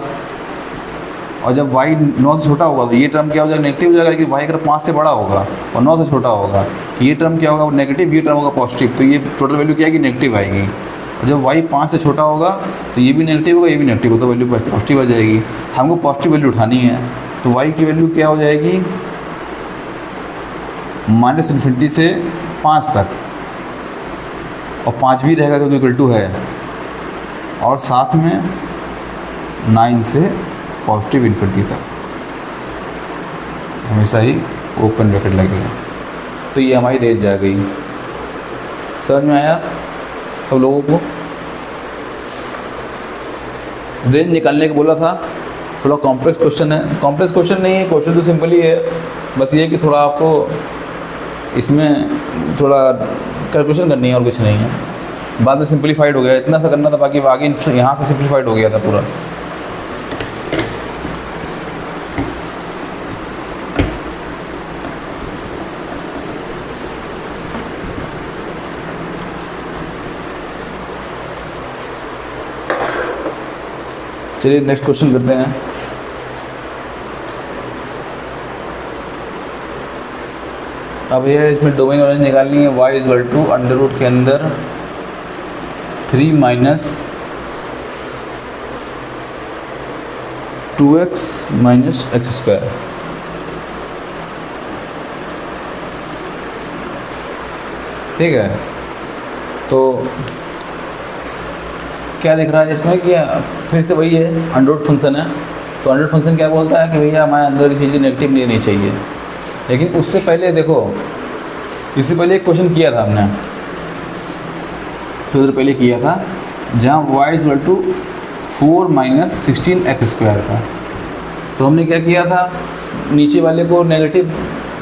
और जब y 9 से छोटा होगा तो ये टर्म क्या हो जाएगा, नेगेटिव हो जाएगा। लेकिन y अगर 5 से बड़ा होगा और 9 से छोटा होगा, ये टर्म क्या होगा, नेगेटिव, ये टर्म होगा पॉजिटिव, तो ये टोटल वैल्यू क्या आएगी, नेगेटिव आएगी। और जब y 5 से छोटा होगा तो ये भी नेगेटिव होगा, ये भी नेगेटिव होगा, तो वैल्यू पॉजिटिव आ जाएगी। हमको पॉजिटिव वैल्यू उठानी है, तो y की वैल्यू क्या हो जाएगी, -∞ से 5 तक, और 5 भी रहेगा क्योंकि इक्वल टू है, और साथ में 9 से +∞ तक। हमेशा ही ओपन ब्रैकेट लगेगा। तो ये हमारी रेंज आ गई। समझ में आया सब लोगों को? रेंज निकालने को बोला था, थोड़ा कॉम्प्लेक्स क्वेश्चन है। कॉम्प्लेक्स क्वेश्चन नहीं है, क्वेश्चन तो सिंपल ही है, बस ये कि थोड़ा आपको इसमें थोड़ा कैलकुलेशन करनी है और कुछ नहीं है। बाद में सिंपलीफाइड हो गया, इतना सा करना था, बाकी आगे यहाँ से सिंपलीफाइड हो गया था पूरा। चलिए नेक्स्ट क्वेश्चन करते हैं। अब ये इसमें डोमेन ऑरेंज निकालनी है। y is to under root के अंदर 3 minus 2x minus x square. ठीक है, तो क्या दिख रहा है इसमें कि फिर से वही है, अंडर रूट फंक्शन है। तो अंडर रूट फंक्शन क्या बोलता है कि भैया हमारे अंदर की चीज़ें नेगेटिव नहीं रहनी चाहिए। लेकिन उससे पहले देखो, इससे पहले एक क्वेश्चन किया था हमने, तो इधर पहले किया था जहाँ y इज इक्वल टू 4 माइनस 16 एक्स स्क्वायर था। तो हमने क्या किया था, नीचे वाले को नेगेटिव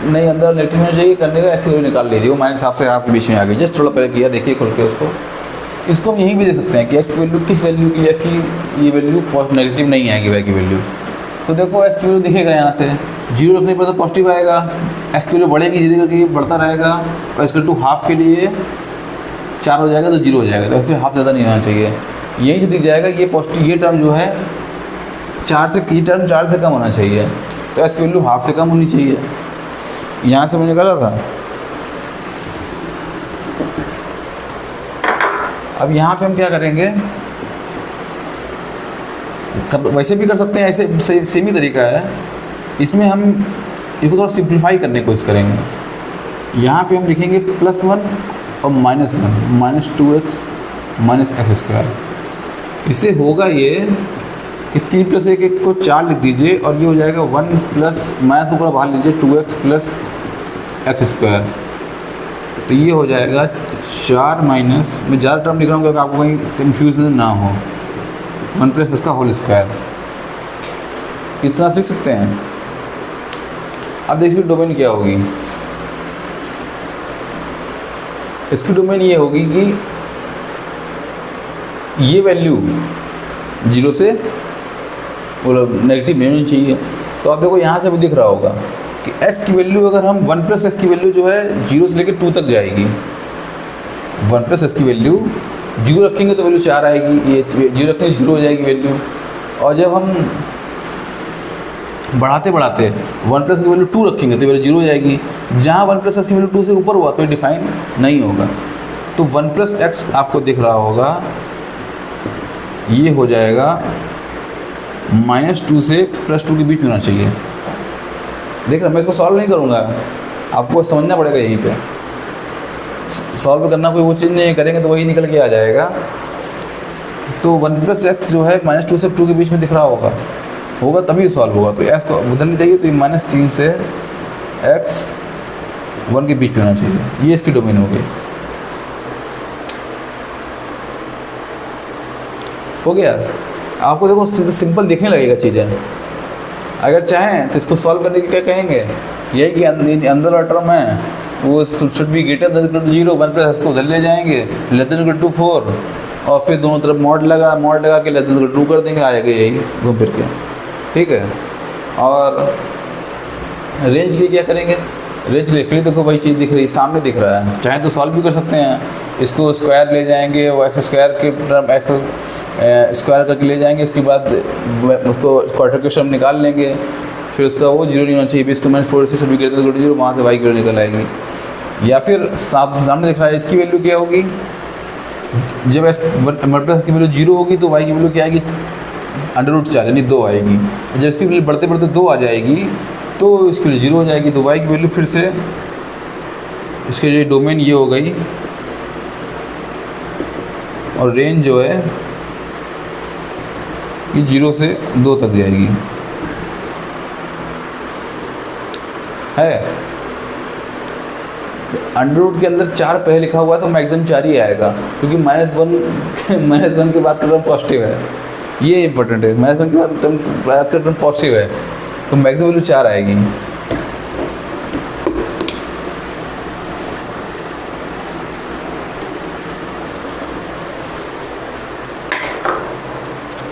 नहीं, अंदर नेगेटिव होना चाहिए करने का, एक्स वैल्यू निकाल ली थी, वो माइनस हाफ से हाफ के बीच में आ गई। जस्ट थोड़ा पहले किया, देखिए खोल के उसको। इसको हम यहीं भी दे सकते हैं कि एक्स की वैल्यू किस वैल्यू की है कि ये वैल्यू नेगेटिव नहीं आएगी y की वैल्यू। तो देखो एक्स की वैल्यू दिखेगा यहाँ से, जीरो रखने पर तो पॉजिटिव आएगा, एक्स की वैल्यू बढ़ेगी धीरे करके बढ़ता रहेगा, और इसके टू हाफ के लिए 4 हो जाएगा तो 0 हो जाएगा, तो फिर हाफ ज़्यादा नहीं होना चाहिए। यहीं से दिख जाएगा ये पॉजिटिव, ये टर्म जो है 4 से कम होना चाहिए, तो एक्स की वैल्यू हाफ से कम होनी चाहिए। यहाँ से मैंने निकाला था। अब यहाँ पे हम क्या करेंगे, वैसे भी कर सकते हैं, ऐसे सेम ही तरीका है। इसमें हम इसको थोड़ा सिंप्लीफाई करने की कोशिश करेंगे। यहाँ पे हम लिखेंगे +1 और -1 minus 2x minus x square. इससे होगा ये कि 3 + 1 को 4 लिख दीजिए, और ये हो जाएगा 1 प्लस माइनस को पूरा बाहर लीजिए 2x प्लस एक्स स्क्वायर। तो ये हो जाएगा 4 माइनस, मैं ज़्यादा टर्म लिख रहा हूँ क्योंकि आपको कहीं कन्फ्यूजन ना हो, 1 प्लस इसका होल स्क्वायर। इस तरह से लिख सकते हैं। अब देखिए डोमेन क्या होगी, इसकी डोमेन ये होगी कि ये वैल्यू 0 से नेगेटिव नहीं होनी चाहिए। तो आप देखो यहाँ से भी दिख रहा होगा कि s की वैल्यू अगर हम 1 प्लस एक्स की वैल्यू जो है 0 से लेकर 2 तक जाएगी। 1 प्लस एक्स की वैल्यू 0 रखेंगे तो वैल्यू 4 आएगी, ये 0 रखेंगे 0 हो जाएगी वैल्यू। और जब हम बढ़ाते 1 प्लस की वैल्यू 2 रखेंगे तो वैल्यू 0 हो जाएगी। जहाँ 1 प्लस एक्स की वैल्यू 2 से ऊपर हुआ तो ये डिफाइन नहीं होगा। तो 1 प्लस एक्स आपको दिख रहा होगा, ये हो जाएगा -2 से +2 के बीच में होना चाहिए। देख रहा, मैं इसको सॉल्व नहीं करूँगा, आपको समझना पड़ेगा। यहीं पे सॉल्व करना कोई वो चीज़ नहीं है, करेंगे तो वही निकल के आ जाएगा। तो 1 प्लस एक्स जो है -2 से 2 के बीच में दिख रहा होगा तभी सॉल्व होगा। तो एक्स को बदलनी चाहिए, तो ये -3 से x 1 के बीच में होना चाहिए। ये इसकी डोमेन हो गई। हो गया। आपको देखो सिंपल दिखने लगेगा चीज़ें। अगर चाहें तो इसको सॉल्व करने के क्या कहेंगे, यही कि अंदर वाला टर्म है वो should be greater then 0, 1 plus को उधर ले जाएंगे, लेस देन 4, और फिर दोनों तरफ मॉड लगा के लेस देन 2 कर देंगे, आएगा यही घूम फिर के। ठीक है। और रेंज के क्या करेंगे, रेंज ले फिर देखो वही चीज़ दिख रही, सामने दिख रहा है। चाहे तो सॉल्व भी कर सकते हैं, इसको स्क्वायर ले जाएंगे, वो एक्स स्क्वायर के टर्म एक्स स्क्वायर करके ले जाएंगे, उसके बाद उसको क्वार्टर के शर्म निकाल लेंगे, फिर उसका वो 0 नहीं होना चाहिए, इसको -4 से सभी करते 0, वहाँ से y की वैल्यू निकल आएगी। या फिर सामने दिख रहा है, इसकी वैल्यू क्या होगी, जब की वैल्यू 0 होगी तो y की वैल्यू क्या आएगी, √4 यानी 2 आएगी। जब इसकी वैल्यू बढ़ते 2 आ जाएगी तो इसकी वैल्यू 0 हो जाएगी। तो y की वैल्यू फिर से इसके जो डोमेन ये हो गई, और रेंज जो है ये 0 से 2 तक जाएगी। है। अंडर रूट के अंदर 4 पहले लिखा हुआ है तो मैक्सिमम 4 ही आएगा, क्योंकि -1 की बात कर रहा हूँ पॉजिटिव है, ये इंपॉर्टेंट है। -1 की बात कर रहा हूँ पॉजिटिव है तो मैक्सिमम वैल्यू 4 आएगी।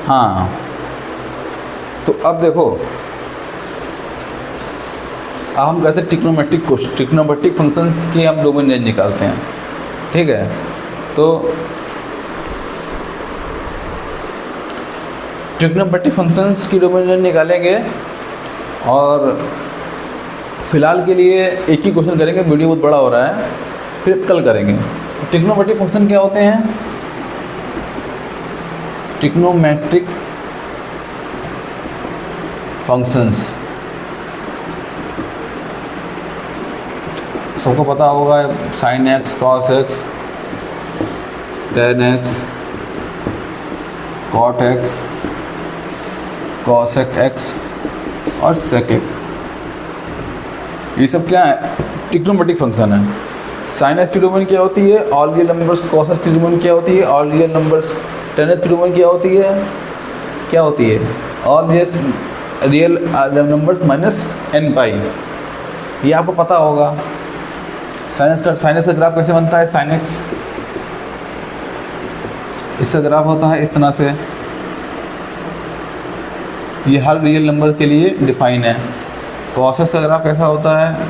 हाँ, तो अब देखो, अब हम कहते हैं ट्रिग्नोमेट्रिक फंक्शंस के हम डोमेन रेंज निकालते हैं, ठीक है। तो ट्रिग्नोमेट्रिक फंक्शंस की डोमेन रेंज निकालेंगे और फिलहाल के लिए एक ही क्वेश्चन करेंगे, वीडियो बहुत बड़ा हो रहा है, फिर कल करेंगे। ट्रिग्नोमेट्रिक फंक्शन क्या होते हैं? ट्रिग्नोमेट्रिक फंक्शंस सबको पता होगा, sin x, cos x, tan x, cot x, cosec x और sec x, ये सब क्या है? ट्रिग्नोमेट्रिक फंक्शन है। sin x की डोमेन क्या होती है? All real numbers. cos x की डोमेन क्या होती है? All real numbers. tan x की डोमेन क्या होती है? All real numbers minus n पाई, ये आपको पता होगा। साइन एक्स का ग्राफ कैसे बनता है? साइन एक्स, इसका ग्राफ होता है इस तरह से, ये हर रियल नंबर के लिए डिफाइन है। कॉस एक्स का ग्राफ कैसा होता है?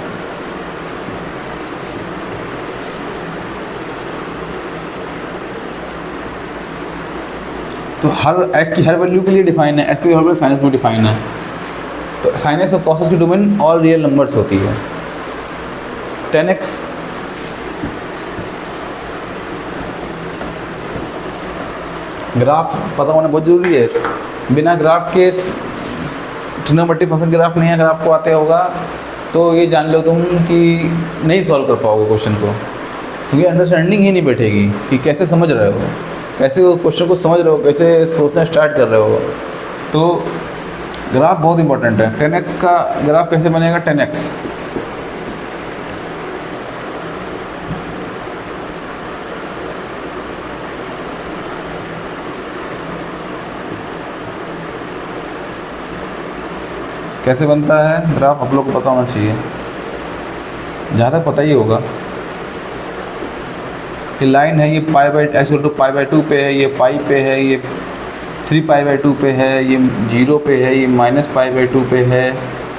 तो हर एक्स की हर वैल्यू के लिए डिफाइन है, एक्स की हर वैल्यू साइन एक्स में डिफाइन है। तो साइन एक्स और कॉस एक्स की डोमेन ऑल रियल नंबर्स होती है। tan x ग्राफ पता होना बहुत ज़रूरी है। बिना ग्राफ के ट्रिग्नोमेट्रिक फंक्शन ग्राफ नहीं अगर आपको आते होगा तो ये जान लो तुम कि नहीं सॉल्व कर पाओगे क्वेश्चन को, क्योंकि अंडरस्टैंडिंग ही नहीं बैठेगी कि कैसे समझ रहे हो, कैसे वो क्वेश्चन को समझ रहे हो, कैसे सोचना स्टार्ट कर रहे हो। तो ग्राफ बहुत इंपॉर्टेंट है। tan x का ग्राफ कैसे बनेगा? tan x कैसे बनता है ग्राफ? आप लोग को पता होना चाहिए, जहाँ तक पता ही होगा। ये लाइन है, ये π/2 पे है, ये पाई पे है, ये 3π/2 पे है, ये 0 पे है, ये -π/2 पे है,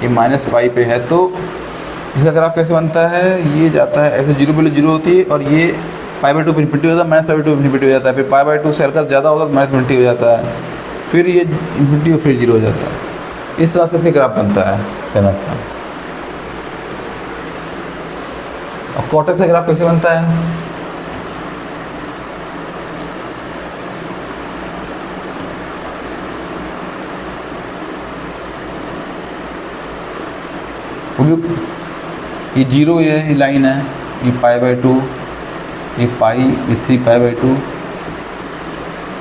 ये -π पे है। तो इसका ग्राफ कैसे बनता है? ये जाता है ऐसे, 0 पे 0 होती है और ये π/2 पे इन्फिनिटी हो जाता है, -π/2 इन्फिनिटी हो जाता है, फिर π/2 से हल्का ज़्यादा होता है तो -इन्फिनिटी हो जाता है, फिर ये इन्फिनिटी और फिर 0 हो जाता है। इस तरह से इसका ग्राफ बनता है tan x का। और cot x का ग्राफ कैसे बनता है? ये 0 ये लाइन है, ये π/2, ये पाई, ये 3π/2।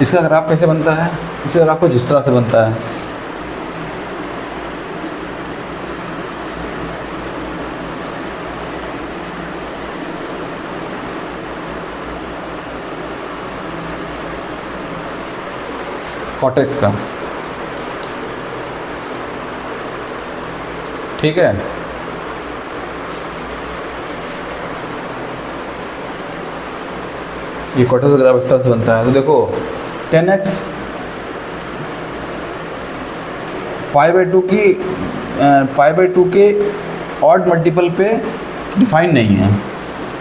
इसका ग्राफ कैसे बनता है? इसका ग्राफ कुछ इस तरह से बनता है। cot x का, ठीक है। ये cot x का ग्राफ इस तरह से बनता है। तो देखो tan x π/2 के ऑड मल्टीपल पे डिफाइन नहीं है,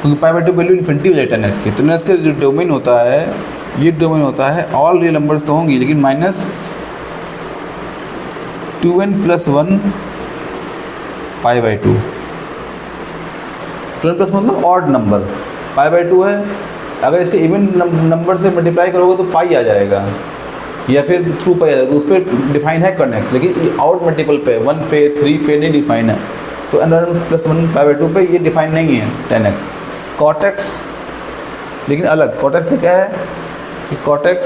क्योंकि π/2 वैल्यू इन्फिनिटी हो जाए tan x की। तो tan x का जो डोमेन होता है, ये डोमेन होता है ऑल रियल नंबर्स तो होंगी लेकिन -2n + 1 π/2। 2n + 1 मतलब ऑड नंबर, π/2 है, अगर इसके इवन नंबर से मल्टीप्लाई करोगे तो पाई आ जाएगा या फिर थ्रू पाई आ जाएगा, तो उस पर डिफाइन है tan x। लेकिन ये ऑड मल्टीपल पे 1 पे 3 पे नहीं डिफाइन है, तो n + 1 π/2 पे ये डिफाइन नहीं है tan x। cot x लेकिन अलग, cot x में क्या है कि cot x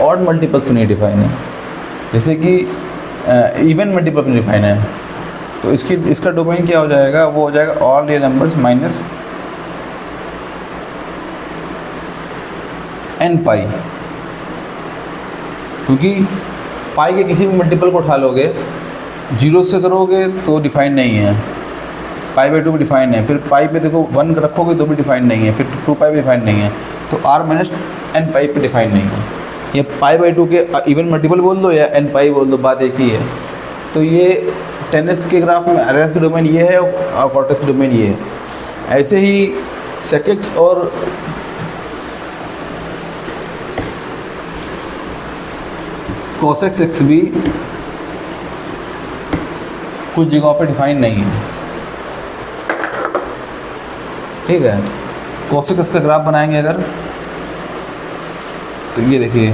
ऑड मल्टीपल्स पे नहीं डिफाइन है। जैसे कि इवन मल्टीपल में डिफाइन है, तो इसका डोमेन क्या हो जाएगा, वो हो जाएगा all real numbers minus n पाई, क्योंकि पाई के किसी भी मल्टीपल को उठा लोगे, जीरो से करोगे तो डिफाइन नहीं है, पाई बाई टू भी डिफाइन है, फिर पाई पे देखो 1 रखोगे तो भी डिफाइन नहीं है, फिर 2 पाई भी डिफाइन नहीं है, तो r माइनस n पाई पे डिफाइन नहीं है। ये पाई बाई टू के इवन मल्टीपल बोल दो या n पाई बोल दो, बात एक ही है। तो ये 10s के ग्राफ में RS का डोमेन ये है और कॉर्टेक्स का डोमेन ये है। ऐसे ही सेकेक्स और कोसेक्स एक्स भी कुछ जगहों पे डिफाइन नहीं है, ठीक है। कोसेक्स का ग्राफ बनाएंगे अगर, तो ये देखिए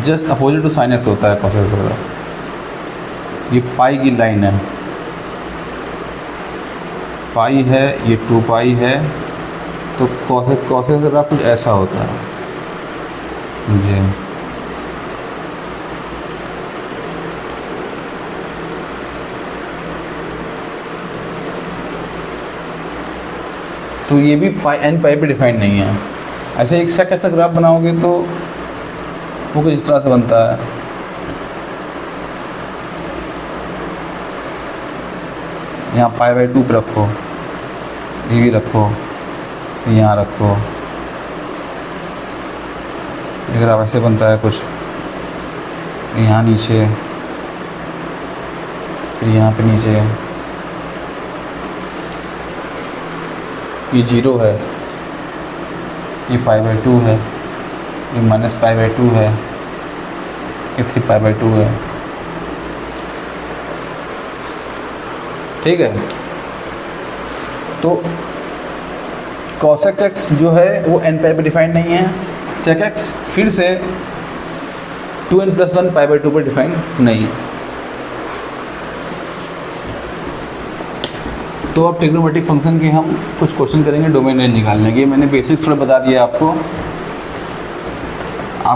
just opposite to sine x होता है कोसेक्स का ग्राफ। ये पाई की लाइन है, पाई है, ये 2 पाई है, तो कोसेक का ग्राफ कुछ ऐसा होता है जी। तो ये भी पाई n पाई पे डिफाइन नहीं है। ऐसे एक सेक ऐसा ग्राफ बनाओगे तो वो कुछ इस तरह से बनता है, यहाँ पाई बाई 2 पे रखो, ये भी रखो, यहाँ रखो, ये ग्राफ ऐसे बनता है कुछ, यहाँ नीचे, फिर यहाँ पे नीचे, ये 0 है, ये पाई बाई 2 है, ये माइनस पाई बाई 2 है, ये 3 पाई बाई 2 है, ठीक है। तो कॉसेक एक्स जो है वो n पाई पे डिफाइन नहीं है, सेक एक्स फिर से 2n+1 पाई बाई 2 पर डिफाइन नहीं है। तो अब ट्रिग्नोमेट्रिक फंक्शन के हम कुछ क्वेश्चन करेंगे डोमेन रेंज निकालने के। मैंने बेसिक्स थोड़ा बता दिया आपको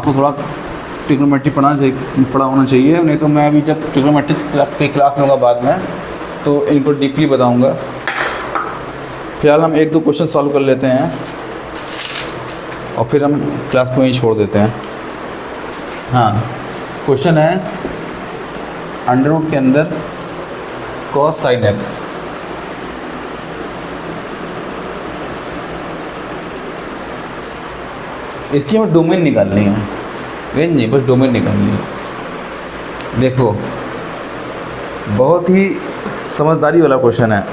थोड़ा ट्रिग्नोमेट्री पढ़ा होना चाहिए, नहीं तो मैं अभी जब ट्रिग्नोमेट्रिक की क्लास लूँगा बाद में तो इनको डीपली बताऊँगा। फिलहाल हम 1-2 क्वेश्चन सॉल्व कर लेते हैं और फिर हम क्लास को यहीं छोड़ देते हैं। हाँ, क्वेश्चन है अंडर रूट के अंदर कॉस साइन एक्स, इसकी हमें डोमेन निकालनी है, रेंज नहीं, बस डोमेन निकालनी है। देखो बहुत ही समझदारी वाला क्वेश्चन है।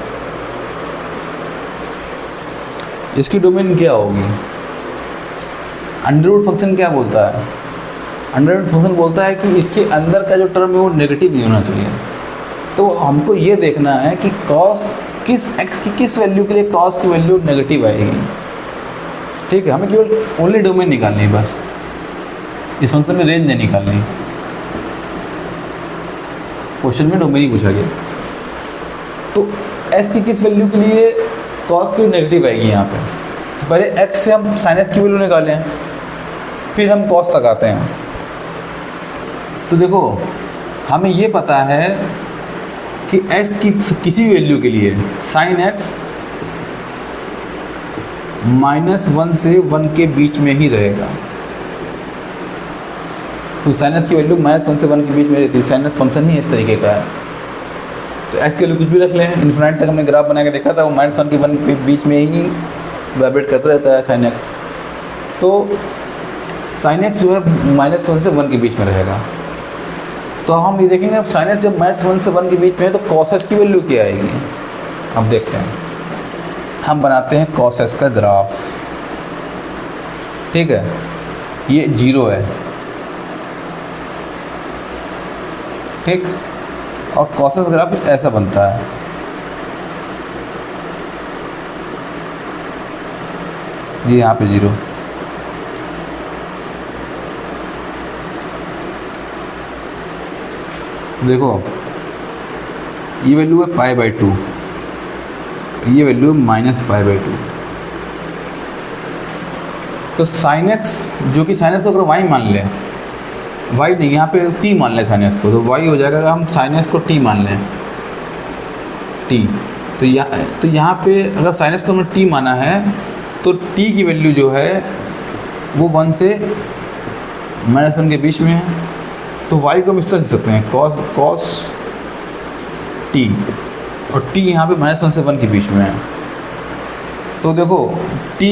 इसकी डोमेन क्या होगी? अंडर रूट फंक्शन क्या बोलता है? अंडर रूट फंक्शन बोलता है कि इसके अंदर का जो टर्म है वो नेगेटिव नहीं होना चाहिए। तो हमको ये देखना है कि कॉस किस एक्स की किस वैल्यू के लिए कॉस की वैल्यू नेगेटिव आएगी, ठीक है। हमें केवल ओनली डोमेन निकालनी है, बस इस फंक्शन में रेंज नहीं निकालनी। क्वेश्चन में डोमेन ही पूछा गया। तो एक्स की किस वैल्यू के लिए कॉस की नेगेटिव आएगी यहाँ पे, तो पहले एक्स से हम साइन एक्स की वैल्यू निकालें, फिर हम कॉस लगाते हैं। तो देखो हमें ये पता है कि एक्स की किसी वैल्यू के लिए साइन एक्स -1 से 1 के बीच में ही रहेगा। तो साइन एक्स की वैल्यू -1 से 1 के बीच में रहती है। साइन एक्स फंक्शन ही इस तरीके का है। तो एक्स की वैल्यू कुछ भी रख लें, इन्फिनाइट तक हमने ग्राफ बना के देखा था, वो -1 के 1 के बीच में ही वाइब्रेट करता रहता है साइन एक्स। तो साइन एक्स जो है -1 से 1 के बीच में रहेगा। तो हम ये देखेंगे अब साइन एक्स जब -1 से 1 के बीच में है तो कॉस एक्स की वैल्यू क्या आएगी। अब देखते हैं, हम बनाते हैं कॉस एक्स का ग्राफ, ठीक है। ये 0 है, ठीक, और कॉस एक्स ग्राफ कुछ ऐसा बनता है। ये यहाँ पे 0, देखो ये वैल्यू है पाई बाई 2, ये वैल्यू है -पाई बाई 2। तो साइन एक्स, जो कि साइन एक्स को अगर वाई मान लें, वाई नहीं यहाँ पे टी मान लें साइन एक्स को, तो वाई हो जाएगा, हम साइन एक्स को टी मान लें, टी। तो यहाँ पे अगर साइन एक्स को हमने टी माना है तो टी की वैल्यू जो है वो 1 से -1 के बीच में है। तो वाई को हम इस तरह लिख सकते हैं, कॉस टी, और टी यहाँ पे -1 से 1 के बीच में है। तो देखो टी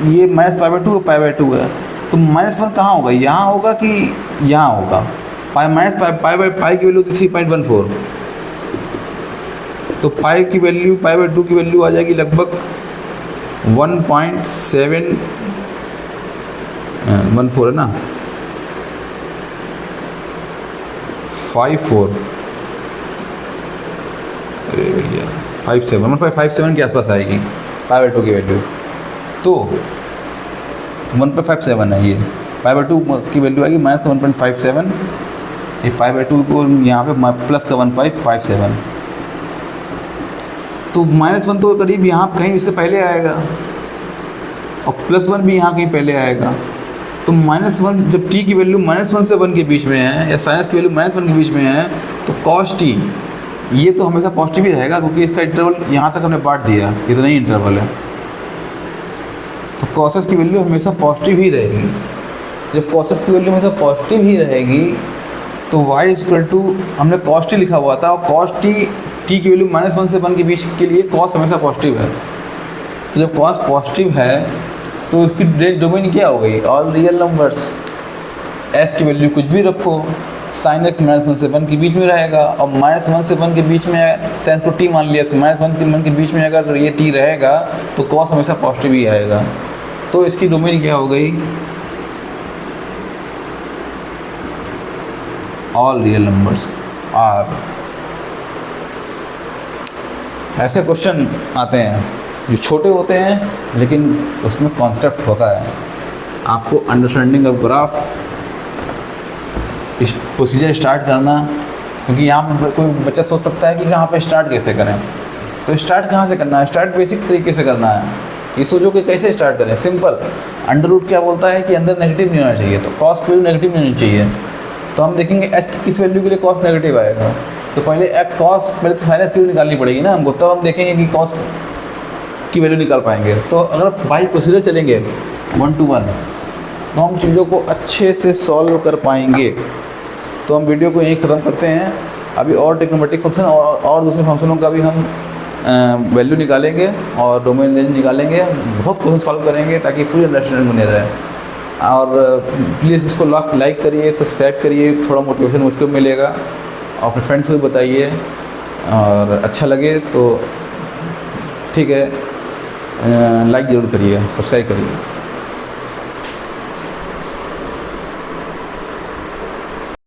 ये -π/2 π/2 है, तो -1 कहाँ होगा, यहाँ होगा कि यहाँ होगा। पाई की वैल्यू होती 3.14, तो पाई की वैल्यू π/2 की वैल्यू आ जाएगी लगभग 1.714 है ना, 54, अरे भैया 1.57 के आसपास आएगी π/2 की वैल्यू। तो 1.57 है ये, π/2 की वैल्यू आएगी -1.57, ये π/2 को यहाँ पे प्लस का 1.57, तो -1 तो करीब यहाँ कहीं इससे पहले आएगा, और +1 भी यहाँ कहीं पहले आएगा। तो -1 जब t की वैल्यू -1 से 1 के बीच में है, या साइनस की वैल्यू -1 के बीच में है, तो cos t ये तो हमेशा पॉजिटिव ही रहेगा, क्योंकि इसका इंटरवल यहाँ तक हमने बांट दिया, इतना ही इंटरवल है। तो cos की वैल्यू हमेशा पॉजिटिव ही रहेगी। जब cos की वैल्यू हमेशा पॉजिटिव ही रहेगी तो y = हमने cos t लिखा हुआ था, और cos t की वैल्यू -1 से 1 के बीच के लिए cos हमेशा पॉजिटिव है। तो जब cos पॉजिटिव है तो उसकी डोमेन क्या हो गई, ऑल रियल नंबर्स। s की वैल्यू कुछ भी रखो, sin x -1 से 1 के बीच में रहेगा, और -1 से 1 के बीच में sin को t मान लिया, -1 से 1 के बीच में अगर ये t रहेगा तो cos हमेशा पॉजिटिव ही आएगा। तो इसकी डोमेन क्या हो गई, ऑल रियल नंबर्स आर। ऐसे क्वेश्चन आते हैं जो छोटे होते हैं लेकिन उसमें कॉन्सेप्ट होता है। आपको understanding of graph procedure start करना, क्योंकि यहाँ पर कोई बच्चा सोच सकता है कि कहाँ पे स्टार्ट कैसे करें। तो स्टार्ट कहाँ से करना है, स्टार्ट बेसिक तरीके से करना है। ये सोचो कि कैसे स्टार्ट करें, सिंपल। अंडर रूट क्या बोलता है कि अंदर नेगेटिव नहीं होना चाहिए, तो कॉस की वैल्यू नेगेटिव नहीं होनी चाहिए। तो हम देखेंगे एस की किस वैल्यू के लिए कॉस नेगेटिव आएगा। तो पहले पहले तो साइनस की वैल्यू निकालनी पड़ेगी ना हमको, तब हम देखेंगे कि कॉस की वैल्यू निकाल पाएंगे। तो अगर बाई प्रोसीजर चलेंगे 1 to 1 तो हम चीज़ों को अच्छे से सॉल्व कर पाएंगे। तो हम वीडियो को यहीं ख़त्म करते हैं। अभी और ट्रिग्नोमेट्रिक फंक्शन और दूसरे फंक्शनों का भी हम वैल्यू निकालेंगे और डोमेन रेंज निकालेंगे, बहुत क्वेश्चन सॉल्व करेंगे ताकि पूरी अंडरस्टैंडिंग बने रहे। और प्लीज़ इसको लाइक करिए, सब्सक्राइब करिए, थोड़ा मोटिवेशन मुझको मिलेगा। और अपने फ्रेंड्स को भी बताइए, और अच्छा लगे तो ठीक है लाइक ज़रूर करिए, सब्सक्राइब करिए।